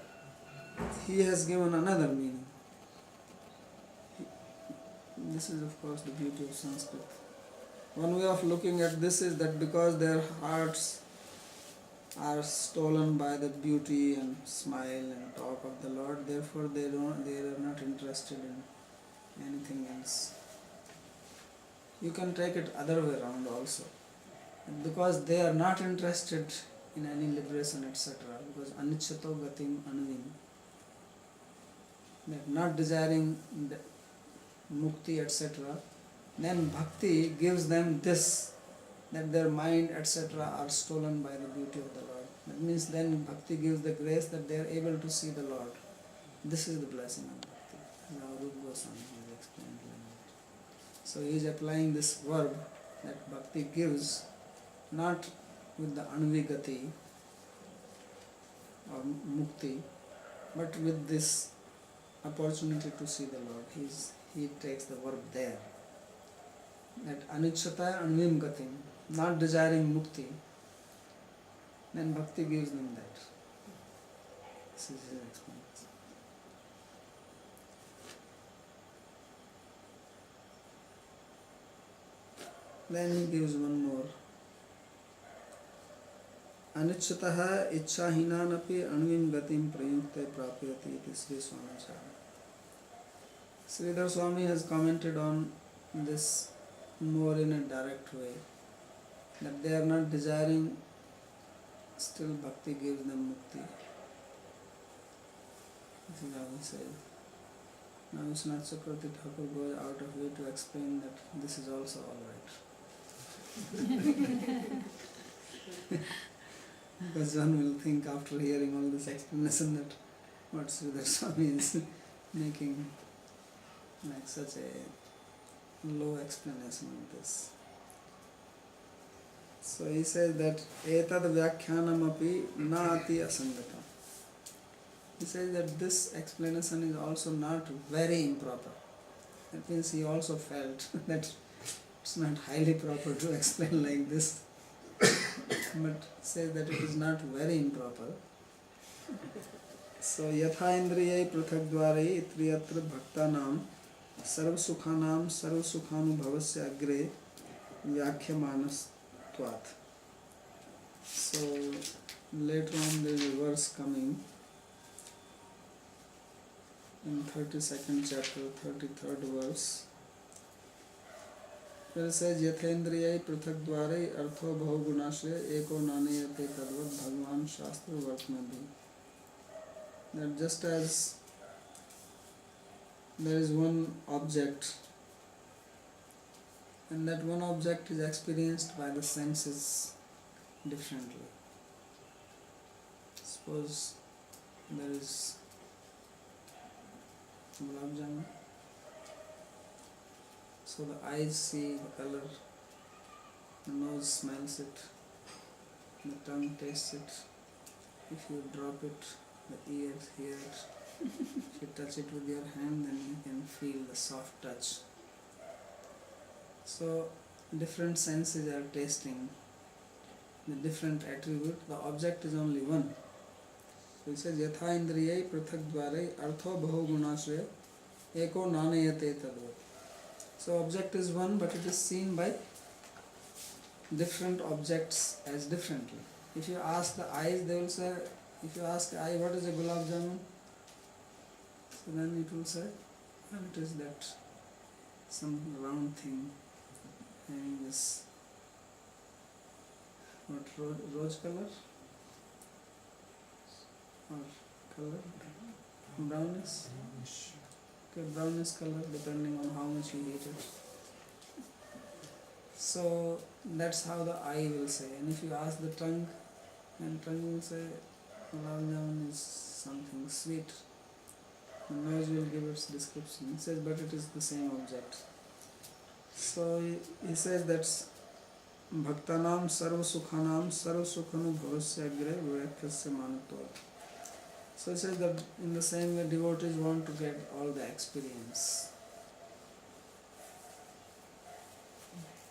he has given another meaning. This is of course the beauty of Sanskrit. One way of looking at this is that because their hearts are stolen by the beauty and smile and talk of the Lord, therefore they are not interested in anything else. You can take it other way around also. Because they are not interested in any liberation, etc. Because anichyato gatim anvim. They are not desiring the mukti, etc. Then bhakti gives them this, that their mind, etc. are stolen by the beauty of the Lord. That means then bhakti gives the grace that they are able to see the Lord. This is the blessing of bhakti. Now Rupa Goswami has explained like that. So he is applying this verb that bhakti gives, not with the anvigati or mukti, but with this opportunity to see the Lord. He takes the verb there. That anichyata anvim gatim, not desiring mukti, then bhakti gives them that. This is his explanation. Then he gives one more. Anichyatah ichchahinaanapi anvim gatim prayukte prapyati iti Sri Swami Charana. Sridhar Swami has commented on this more in a direct way, that they are not desiring, still bhakti gives them mukti. This is how he says. Now Vishwanath Chakravarti Thakur goes out of way to explain that this is also alright. Because one will think after hearing all this explanation that what Sridhar Swami is making like such a low explanation of this. So he says that etad vyakhyanam api na ati asangata. He says that this explanation is also not very improper. That means he also felt that it's not highly proper to explain like this, but says that it is not very improper. So yatha indriyai pruthak dvarai itriyatra bhaktanam sarv sukhanam sarv sukhanubhavasya agre vyakhyamanas. So later on there is a verse coming in 32nd chapter, 33rd verse, where it says yathendriyai pruthak dvarai artho bhav eko nanayate tadvat bhagwan shastra vartmadi. That just as there is one object and that one object is experienced by the senses differently. Suppose there is gulab jamun, so the eyes see the color, the nose smells it, the tongue tastes it, if you drop it, the ears hear it, if you touch it with your hand, then you can feel the soft touch. So different senses are tasting the different attribute. The object is only one. So it says yatha indriyai prathak dvarai artho bahu gunashraya eko nanayate tadvat. So object is one, but it is seen by different objects as differently. If you ask the eyes, they will say, if you ask eye what is a gulab jamun, so then it will say, well, it is that some round thing having this what rose color or color brownish, okay, brownish color depending on how much you heat it. So that's how the eye will say. And if you ask the tongue, then tongue will say gulab jamun is something sweet. The nose will give its description. It says, but it is the same object. So he says that bhaktanam sarva sukhanam sarva sukhanu bhavasya agre vyakhasya manatvat. So he says that in the same way devotees want to get all the experience.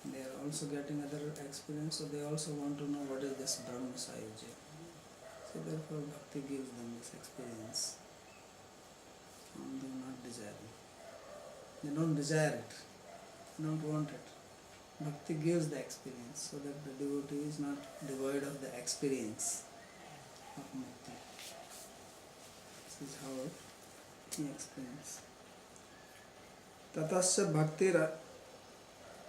They are also getting other experience, so they also want to know what is this Brahma Sayuja. So therefore bhakti gives them this experience. And they are not desiring. They don't desire it. They don't want it. Bhakti gives the experience so that the devotee is not devoid of the experience of mukti. This is how he explains. Tatasya bhaktir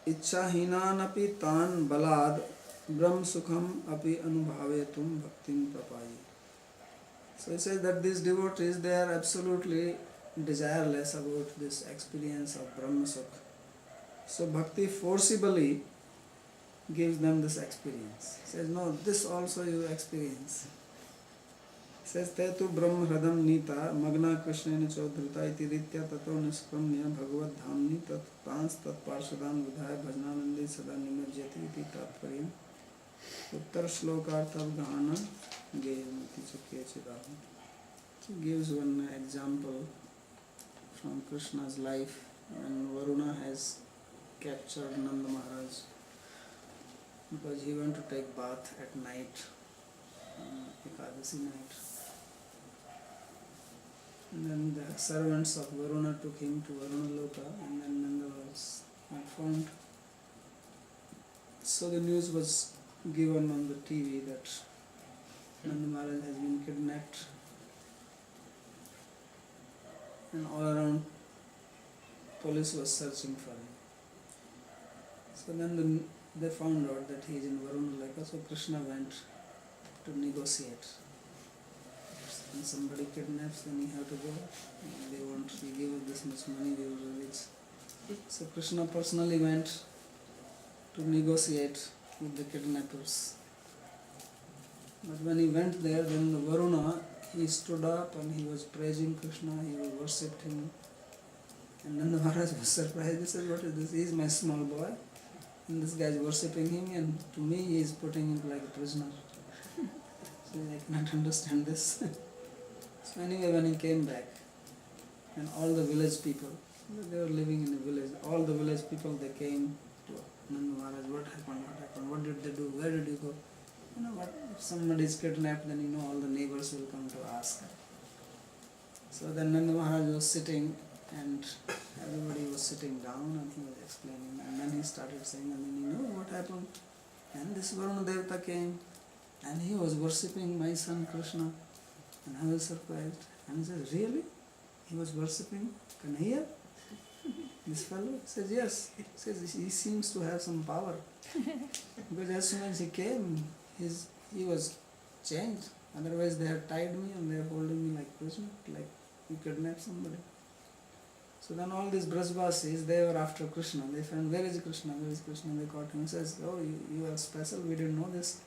ichchahinan api tan balad brahm sukham api anubhavetum bhaktim prapayi. So he says that these devotees, they are absolutely desireless about this experience of Brahma Sukha. So bhakti forcibly gives them this experience. He says, no, this also you experience. He says, te tu brahma hradam nita magna krishnena chaudhrita iti ritya tato niskramya bhagavad dhamni tat pans tat parshadam vidhaya bhajananandi sada nimajyati iti tatparyam uttar shlokartha gahana geyamati chakya chidahu. So he gives one example from Krishna's life when Varuna has captured Nanda Maharaj because he went to take bath at night, Ekadasi night. And then the servants of Varuna took him to Varuna Loka, and then Nanda was not found. So the news was given on the TV that Nanda Maharaj has been kidnapped, and all around police was searching for him. So then they found out that he is in Varuna Loka, so Krishna went to negotiate. When somebody kidnaps, then you have to go. They want, we give you this much money, we will release. So Krishna personally went to negotiate with the kidnappers. But when he went there, then the Varuna, he stood up and he was praising Krishna, he worshipped him. And Nanda Maharaj was surprised. He said, what is this? He is my small boy. And this guy is worshipping him, and to me he is putting him like a prisoner. So I cannot understand this. So anyway, when he came back, and all the village people, they were living in a village, all the village people, they came to Nanda Maharaj, what happened, what did they do, where did you go? You know what, if somebody is kidnapped, then you know all the neighbors will come to ask. So then Nanda Maharaj was sitting, and everybody was sitting down, and he was explaining, and then he started saying, and then you know what happened, and this Varuna Devata came, and he was worshipping my son Krishna, and I was surprised, and he says, really? He was worshipping Kanhaiya? This fellow says, yes. He says, he seems to have some power. Because as soon as he came, he was changed. Otherwise they had tied me and they are holding me like prisoner, like you kidnapped somebody. So then all these Brajvasis, they were after Krishna. They found, where is Krishna, where is Krishna? They caught him. He says, oh, you are special, we didn't know this.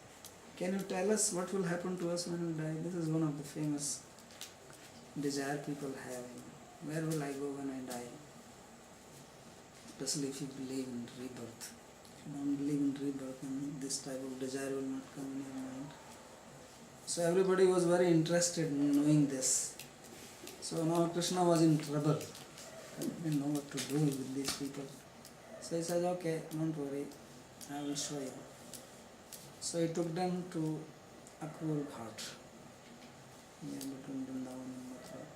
Can you tell us what will happen to us when we die? This is one of the famous desire people have. Where will I go when I die? Especially if you believe in rebirth. If you don't believe in rebirth, then this type of desire will not come in your mind. So everybody was very interested in knowing this. So now Krishna was in trouble. He didn't know what to do with these people. So he says, okay, don't worry, I will show you. So he took them to Akrur Ghat, near between Vrindavan and Mathura.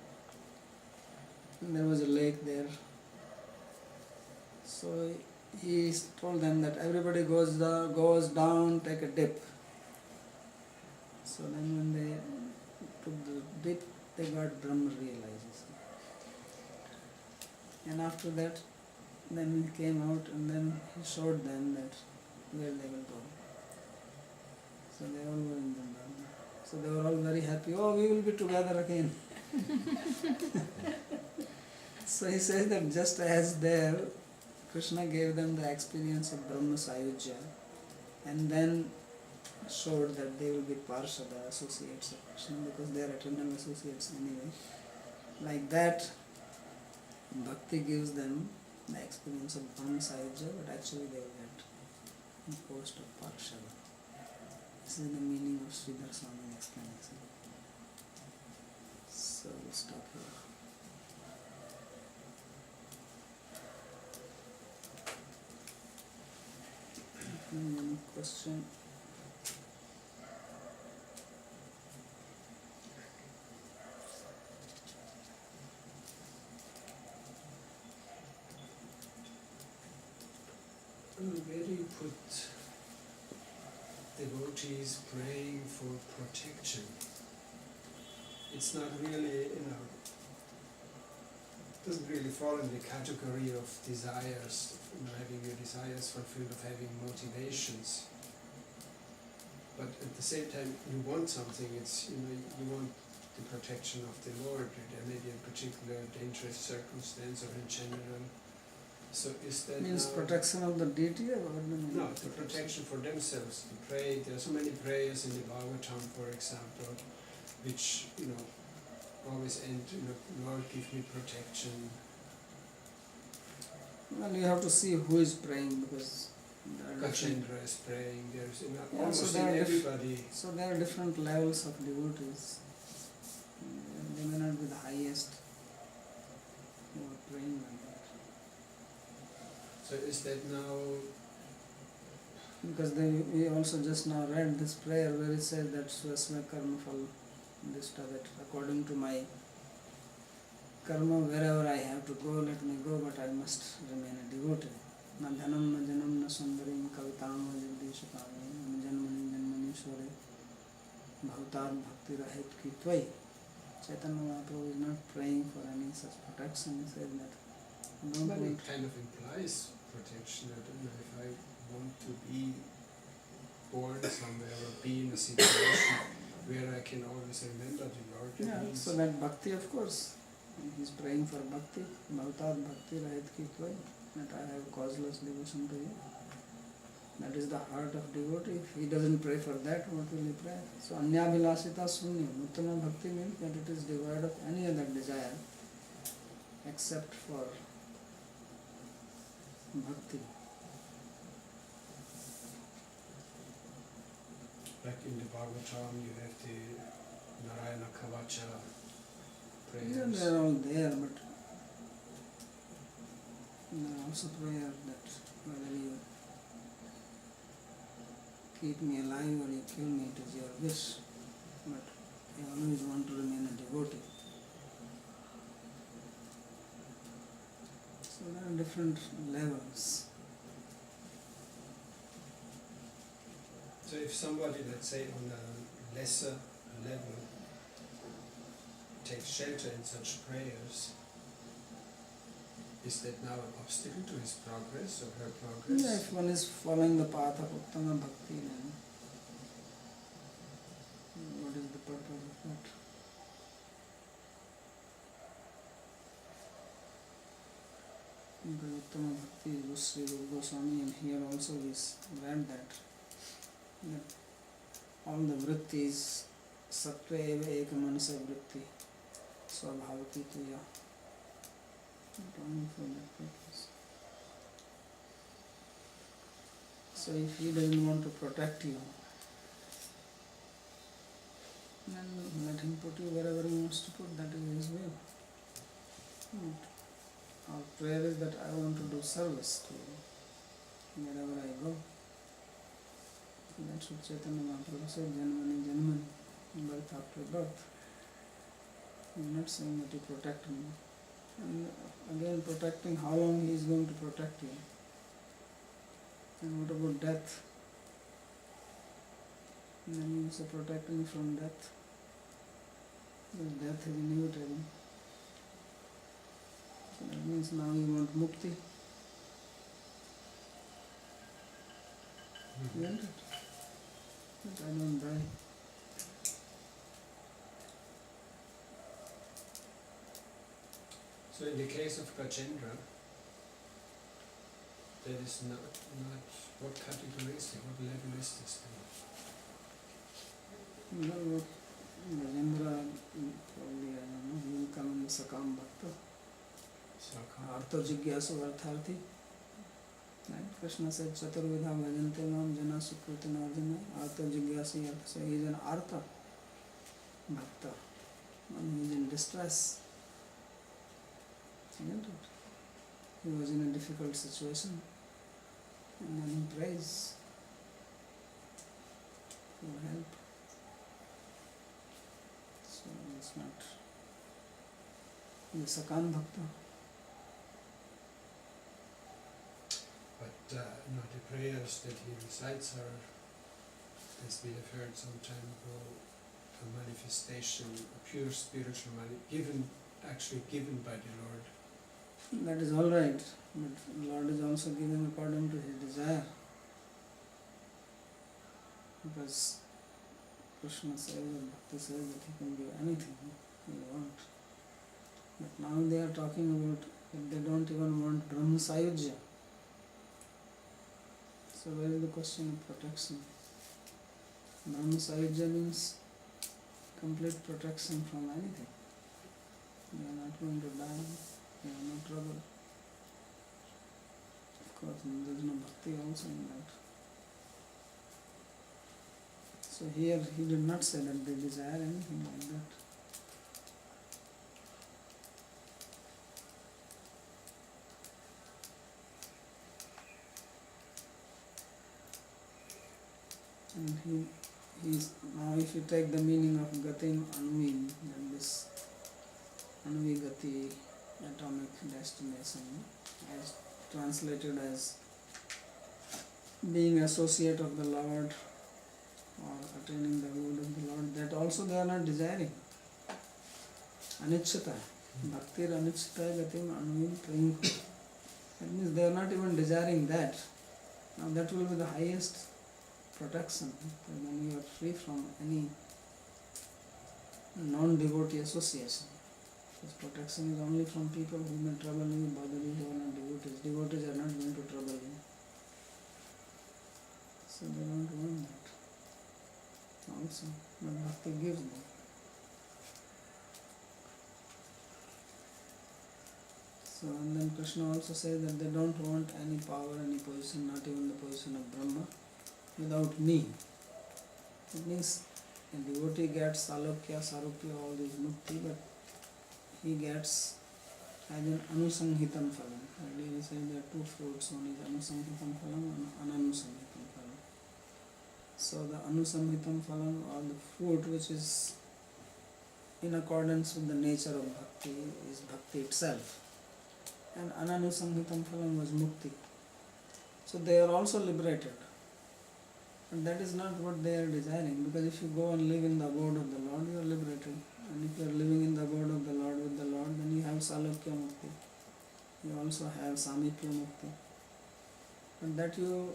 And there was a lake there. So he told them that everybody goes down, take a dip. So then when they took the dip, they got Brahma realization. And after that, then he came out and then he showed them that where they will go. So they all were in Vrindavan. So they were all very happy. Oh, we will be together again. So he says that just as there, Krishna gave them the experience of Brahma Sayujya and then showed that they will be Parshada, associates of Krishna, because they are eternal associates anyway. Like that, Bhakti gives them the experience of Brahma Sayujya, but actually they will get the post of Parshada. This is the meaning of Sridhar Swami explanation. So we'll stop here. Any question? Where do you put devotees praying for protection? It's not really, doesn't really fall in the category of desires, having your desires fulfilled, of having motivations. But at the same time, you want something. It's you want the protection of the Lord. There may be a particular dangerous circumstance, or in general. So is that Means now protection of the deity, or what do you mean? no, the protection for themselves to pray. There are so many prayers in the Bhagavatam, for example, which always end, Lord, give me protection. Well, you have to see who is praying, because there are different, Gachendra is praying. There's Yeah, almost so there in are everybody. so there are different levels of devotees. They may not be the highest who are praying like that. So is that now? Because we also just now read this prayer where it says that Swasma Karma Phal, this that according to my karma, wherever I have to go, let me go, but I must remain a devotee. Na dhanam na janam na sundarim kavitam na jagdishakami na janmani janmani sware bhavtat bhakti rahit ki tvai. Chaitanya Mahaprabhu is not praying for any such protection. He says that don't But want. it kind of implies protection. I don't know if I want to be born somewhere or be in a situation where I can always remember the Lord. Yeah, so that bhakti, of course, he's praying for bhakti, bhavtat bhakti rahit ki tvai, that I have causeless devotion to you. That is the heart of devotee. If he doesn't pray for that, what will he pray? So anyabhilasita sunya. Uttama bhakti means that it is devoid of any other desire except for bhakti. Like in the Bhagavatam, you have the Narayana Kavacha prayers. Yeah, they are all there, but there are also prayer that whether you keep me alive or you kill me, it is your wish. But I always want to remain a devotee. So there are different levels. So if somebody, let's say, on a lesser level takes shelter in such prayers, is that now an obstacle to his progress or her progress? Yeah, if one is following the path of Uttama Bhakti, then what is the purpose of that? Because Uttama Bhakti is Sri Rupa Goswami, and here also we read that all the vrittis, sattva eva eka manasa vritti, svabhavati tuya. Not only for that purpose. So if he doesn't want to protect you, then let him put you wherever he wants to put, that is his will. Our prayer is that I want to do service to you wherever I go. That's what Chaitanya Mahaprabhu said, Janmani Janmani, birth after birth. He is not saying that you protect me. And again, protecting, how long he is going to protect you? And what about death? And then you also protect me from death. Because death is inevitable. So that means now you want mukti. Isn't it? But I don't die. So in the case of Gajendra, that is not what category is it? What level is this then? Well, Rajendra, probably, I don't know, he will come in the Sakam Bhakta. Artha Jigyasu Artharthi. Right? Krishna said, Chaturvidha Bhajante Mam Jana Sukritina Arjuna. Artha Jigyasi Artha. So he is an Artha Bhakta. One who is in distress. Isn't it? He was in a difficult situation. And then he prays for help. So it's not the Sakam Bhakta. But the prayers that he recites are, as we have heard some time ago, a manifestation, a pure spiritual actually given by the Lord. That is all right, but the Lord is also given according to his desire. Because Krishna says, and Bhakti says that he can give anything he wants. But now they are talking about that they don't even want Brahma Sayujya. So where is the question of protection? Brahma Sayujya means complete protection from anything. You are not going to die, you are no trouble. Of course, there is no bhakti also in that. So here he did not say that they desire anything like that. And he's now, if you take the meaning of Gatim Anvim, then this Anvi Gati, atomic destination, as translated as being associate of the Lord or attaining the good of the Lord, that also they are not desiring. Anichchata, Bhaktir Anichchata Gatim Anvim Pringu. That means they are not even desiring that. Now that will be the highest protection, when you are free from any non-devotee association. This protection is only from people who may trouble you, bother you, who are not devotees. Devotees are not going to trouble you. Krishna also says that they don't want any power, any position, not even the position of Brahma, without me. It means a devotee gets salokya, sarupya, all these mukti, but he gets as an anusanghitam phalam. Earlier he said there are two fruits, one is anusanghitam phalam and ananusanghitam phalam. So the anusanghitam phalam, or the fruit which is in accordance with the nature of bhakti, is bhakti itself. And ananusanghitam phalam was mukti. So they are also liberated. But that is not what they are desiring, because if you go and live in the abode of the Lord, you are liberated. And if you are living in the abode of the Lord with the Lord, then you have salokya mukti. You also have samipya mukti. But that you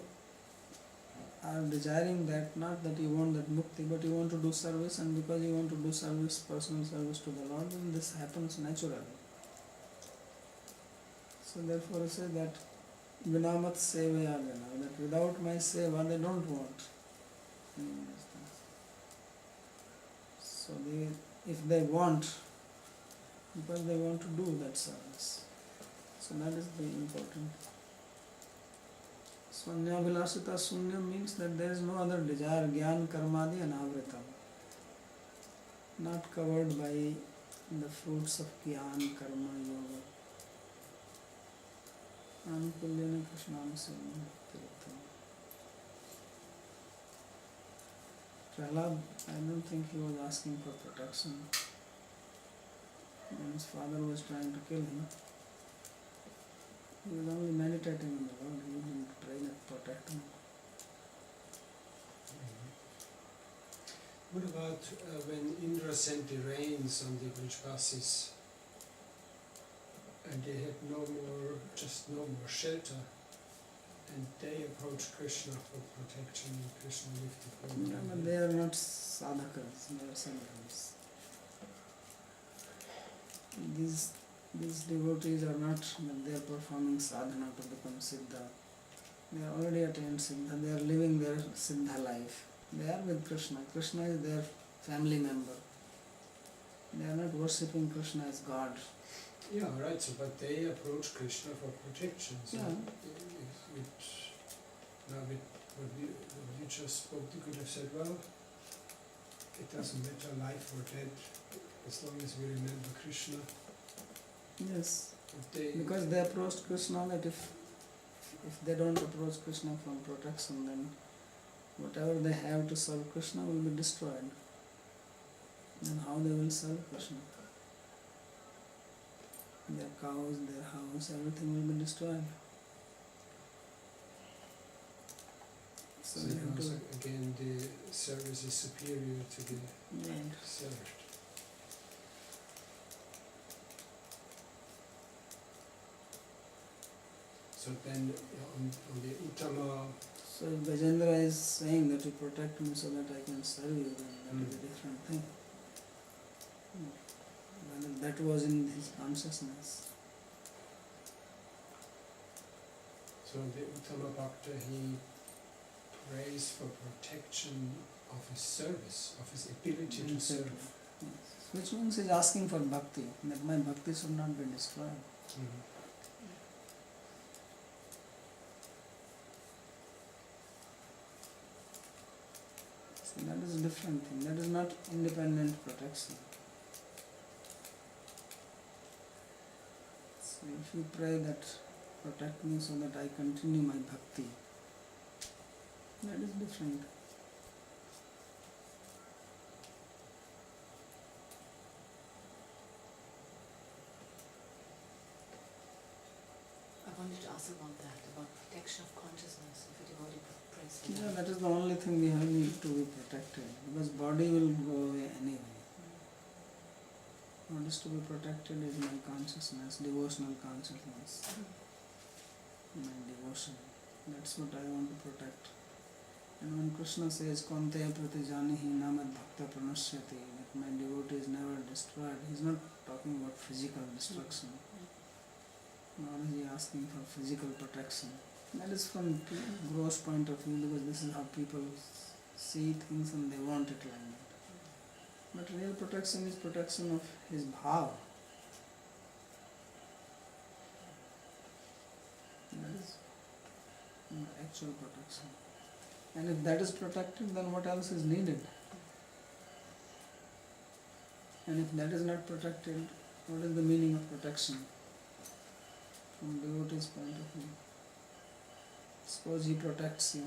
are desiring that, not that you want that mukti, but you want to do service, and because you want to do service, personal service to the Lord, then this happens naturally. So therefore I say that vinamat sevaya jana, that without my seva they don't want any of these things. So if they want, because they want to do that service. So that is the important. Swanyabhilasita sunya means that there is no other desire, gyan karmadi anavritam, not covered by the fruits of gyan, karma, yoga. Anukulyana krishnanasena tirtham. Prahlad, I don't think he was asking for protection. When his father was trying to kill him, he was only meditating on the Lord. He didn't pray that protect him. What about when Indra sent the rains on the Babaji, and they had no more shelter, and they approached Krishna for protection, and Krishna lifted them. But they are not sadhakas, they are sadhakas. These devotees are not that they are performing sadhana to become siddha. They are already attained siddha, they are living their siddha life. They are with Krishna. Krishna is their family member. They are not worshipping Krishna as God. Yeah, right, so but they approach Krishna for protection. So Yeah. With what you just spoke, you could have said, well, it doesn't matter, life or death, as long as we remember Krishna. Yes. They, Because they approached Krishna, that if they don't approach Krishna from protection, then whatever they have to serve Krishna will be destroyed. Then how they will serve Krishna? Their cows, their house, everything will be destroyed. So so they have to, again, the service is superior to the right. served. So then on the Uttama, So if Gajendra is saying that you protect me so that I can serve you, then that is a different thing. Whether that was in his consciousness. so the Uttama Bhakta, he prays for protection of his service, of his ability to serve. Yes. Which means he is asking for bhakti, that my bhakti should not be destroyed. Mhm. So that is a different thing. That is not independent protection. So if you pray that protect me so that I continue my bhakti, that is different. I wanted to ask about that, about protection of consciousness, if a devotee prays for Yeah, that. that is the only thing we have need to be protected, because body will go away anyway. What is to be protected is my consciousness, devotional consciousness, my devotion. That's what I want to protect. And when Krishna says, Kante pratijanihi namad bhakta pranashyati, that my devotee is never destroyed, he is not talking about physical destruction. Nor is he asking for physical protection. That is from gross point of view, because this is how people see things and they want it like that. But real protection is protection of his bhav. actual protection. And if that is protected, then what else is needed? And if that is not protected, what is the meaning of protection from devotee's point of view? Suppose he protects you.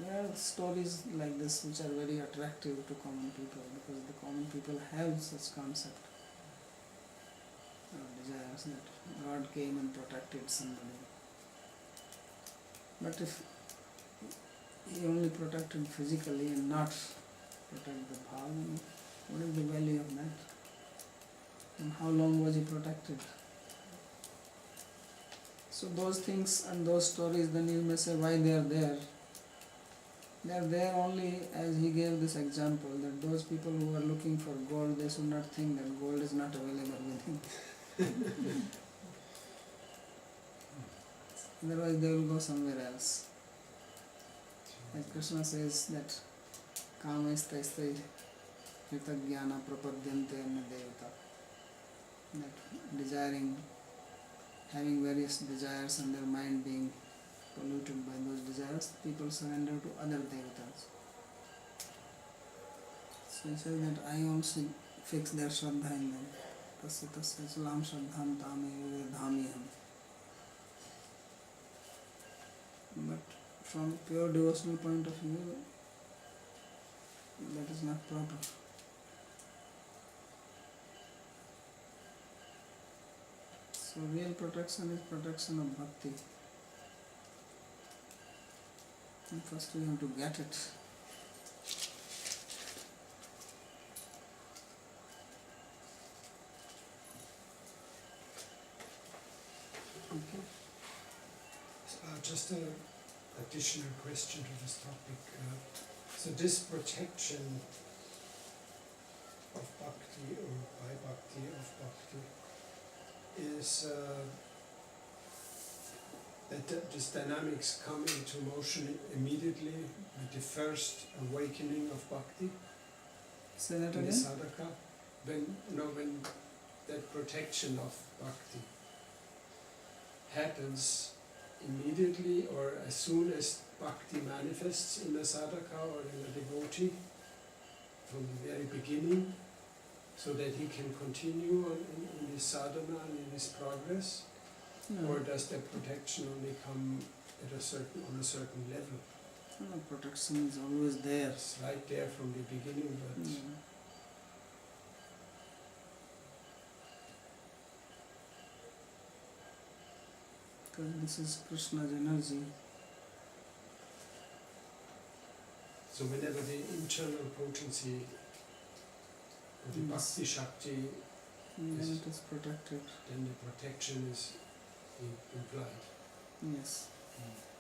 There are stories like this which are very attractive to common people because the common people have such concept or desires that God came and protected somebody. But if he only protected physically and not protect the bhava, then what is the value of that? And how long was he protected? So those things and those stories, then you may say why they are there. They are there only as he gave this example that those people who are looking for gold, they should not think that gold is not available with him. Otherwise they will go somewhere else. As Krishna says that kamaistai jnana prapadyante anna devata, that desiring, having various desires and their mind being polluted by those desires, people surrender to other devatas. So he says that I also fix their shraddha in them. Tasya tasya salam shraddham tame dhamiham. But from pure devotional point of view, that is not proper. So real protection is protection of bhakti. And first we have to get it. Okay. Just an additional question to this topic. So this protection of bhakti or by bhakti of bhakti is that this dynamics come into motion immediately with the first awakening of bhakti. Say that In the again? sadhaka, when that protection of bhakti happens immediately or as soon as bhakti manifests in a sadhaka or in a devotee from the very beginning, so that he can continue in his sadhana and in his progress, No. or does that protection only come at on a certain level? No, protection is always there. It's right there from the beginning, but Yeah. Because this is Krishna's energy. so whenever the internal potency or the Yes. bhakti shakti, Then Yes. it is protected. then the protection is implied. Yes. Mm.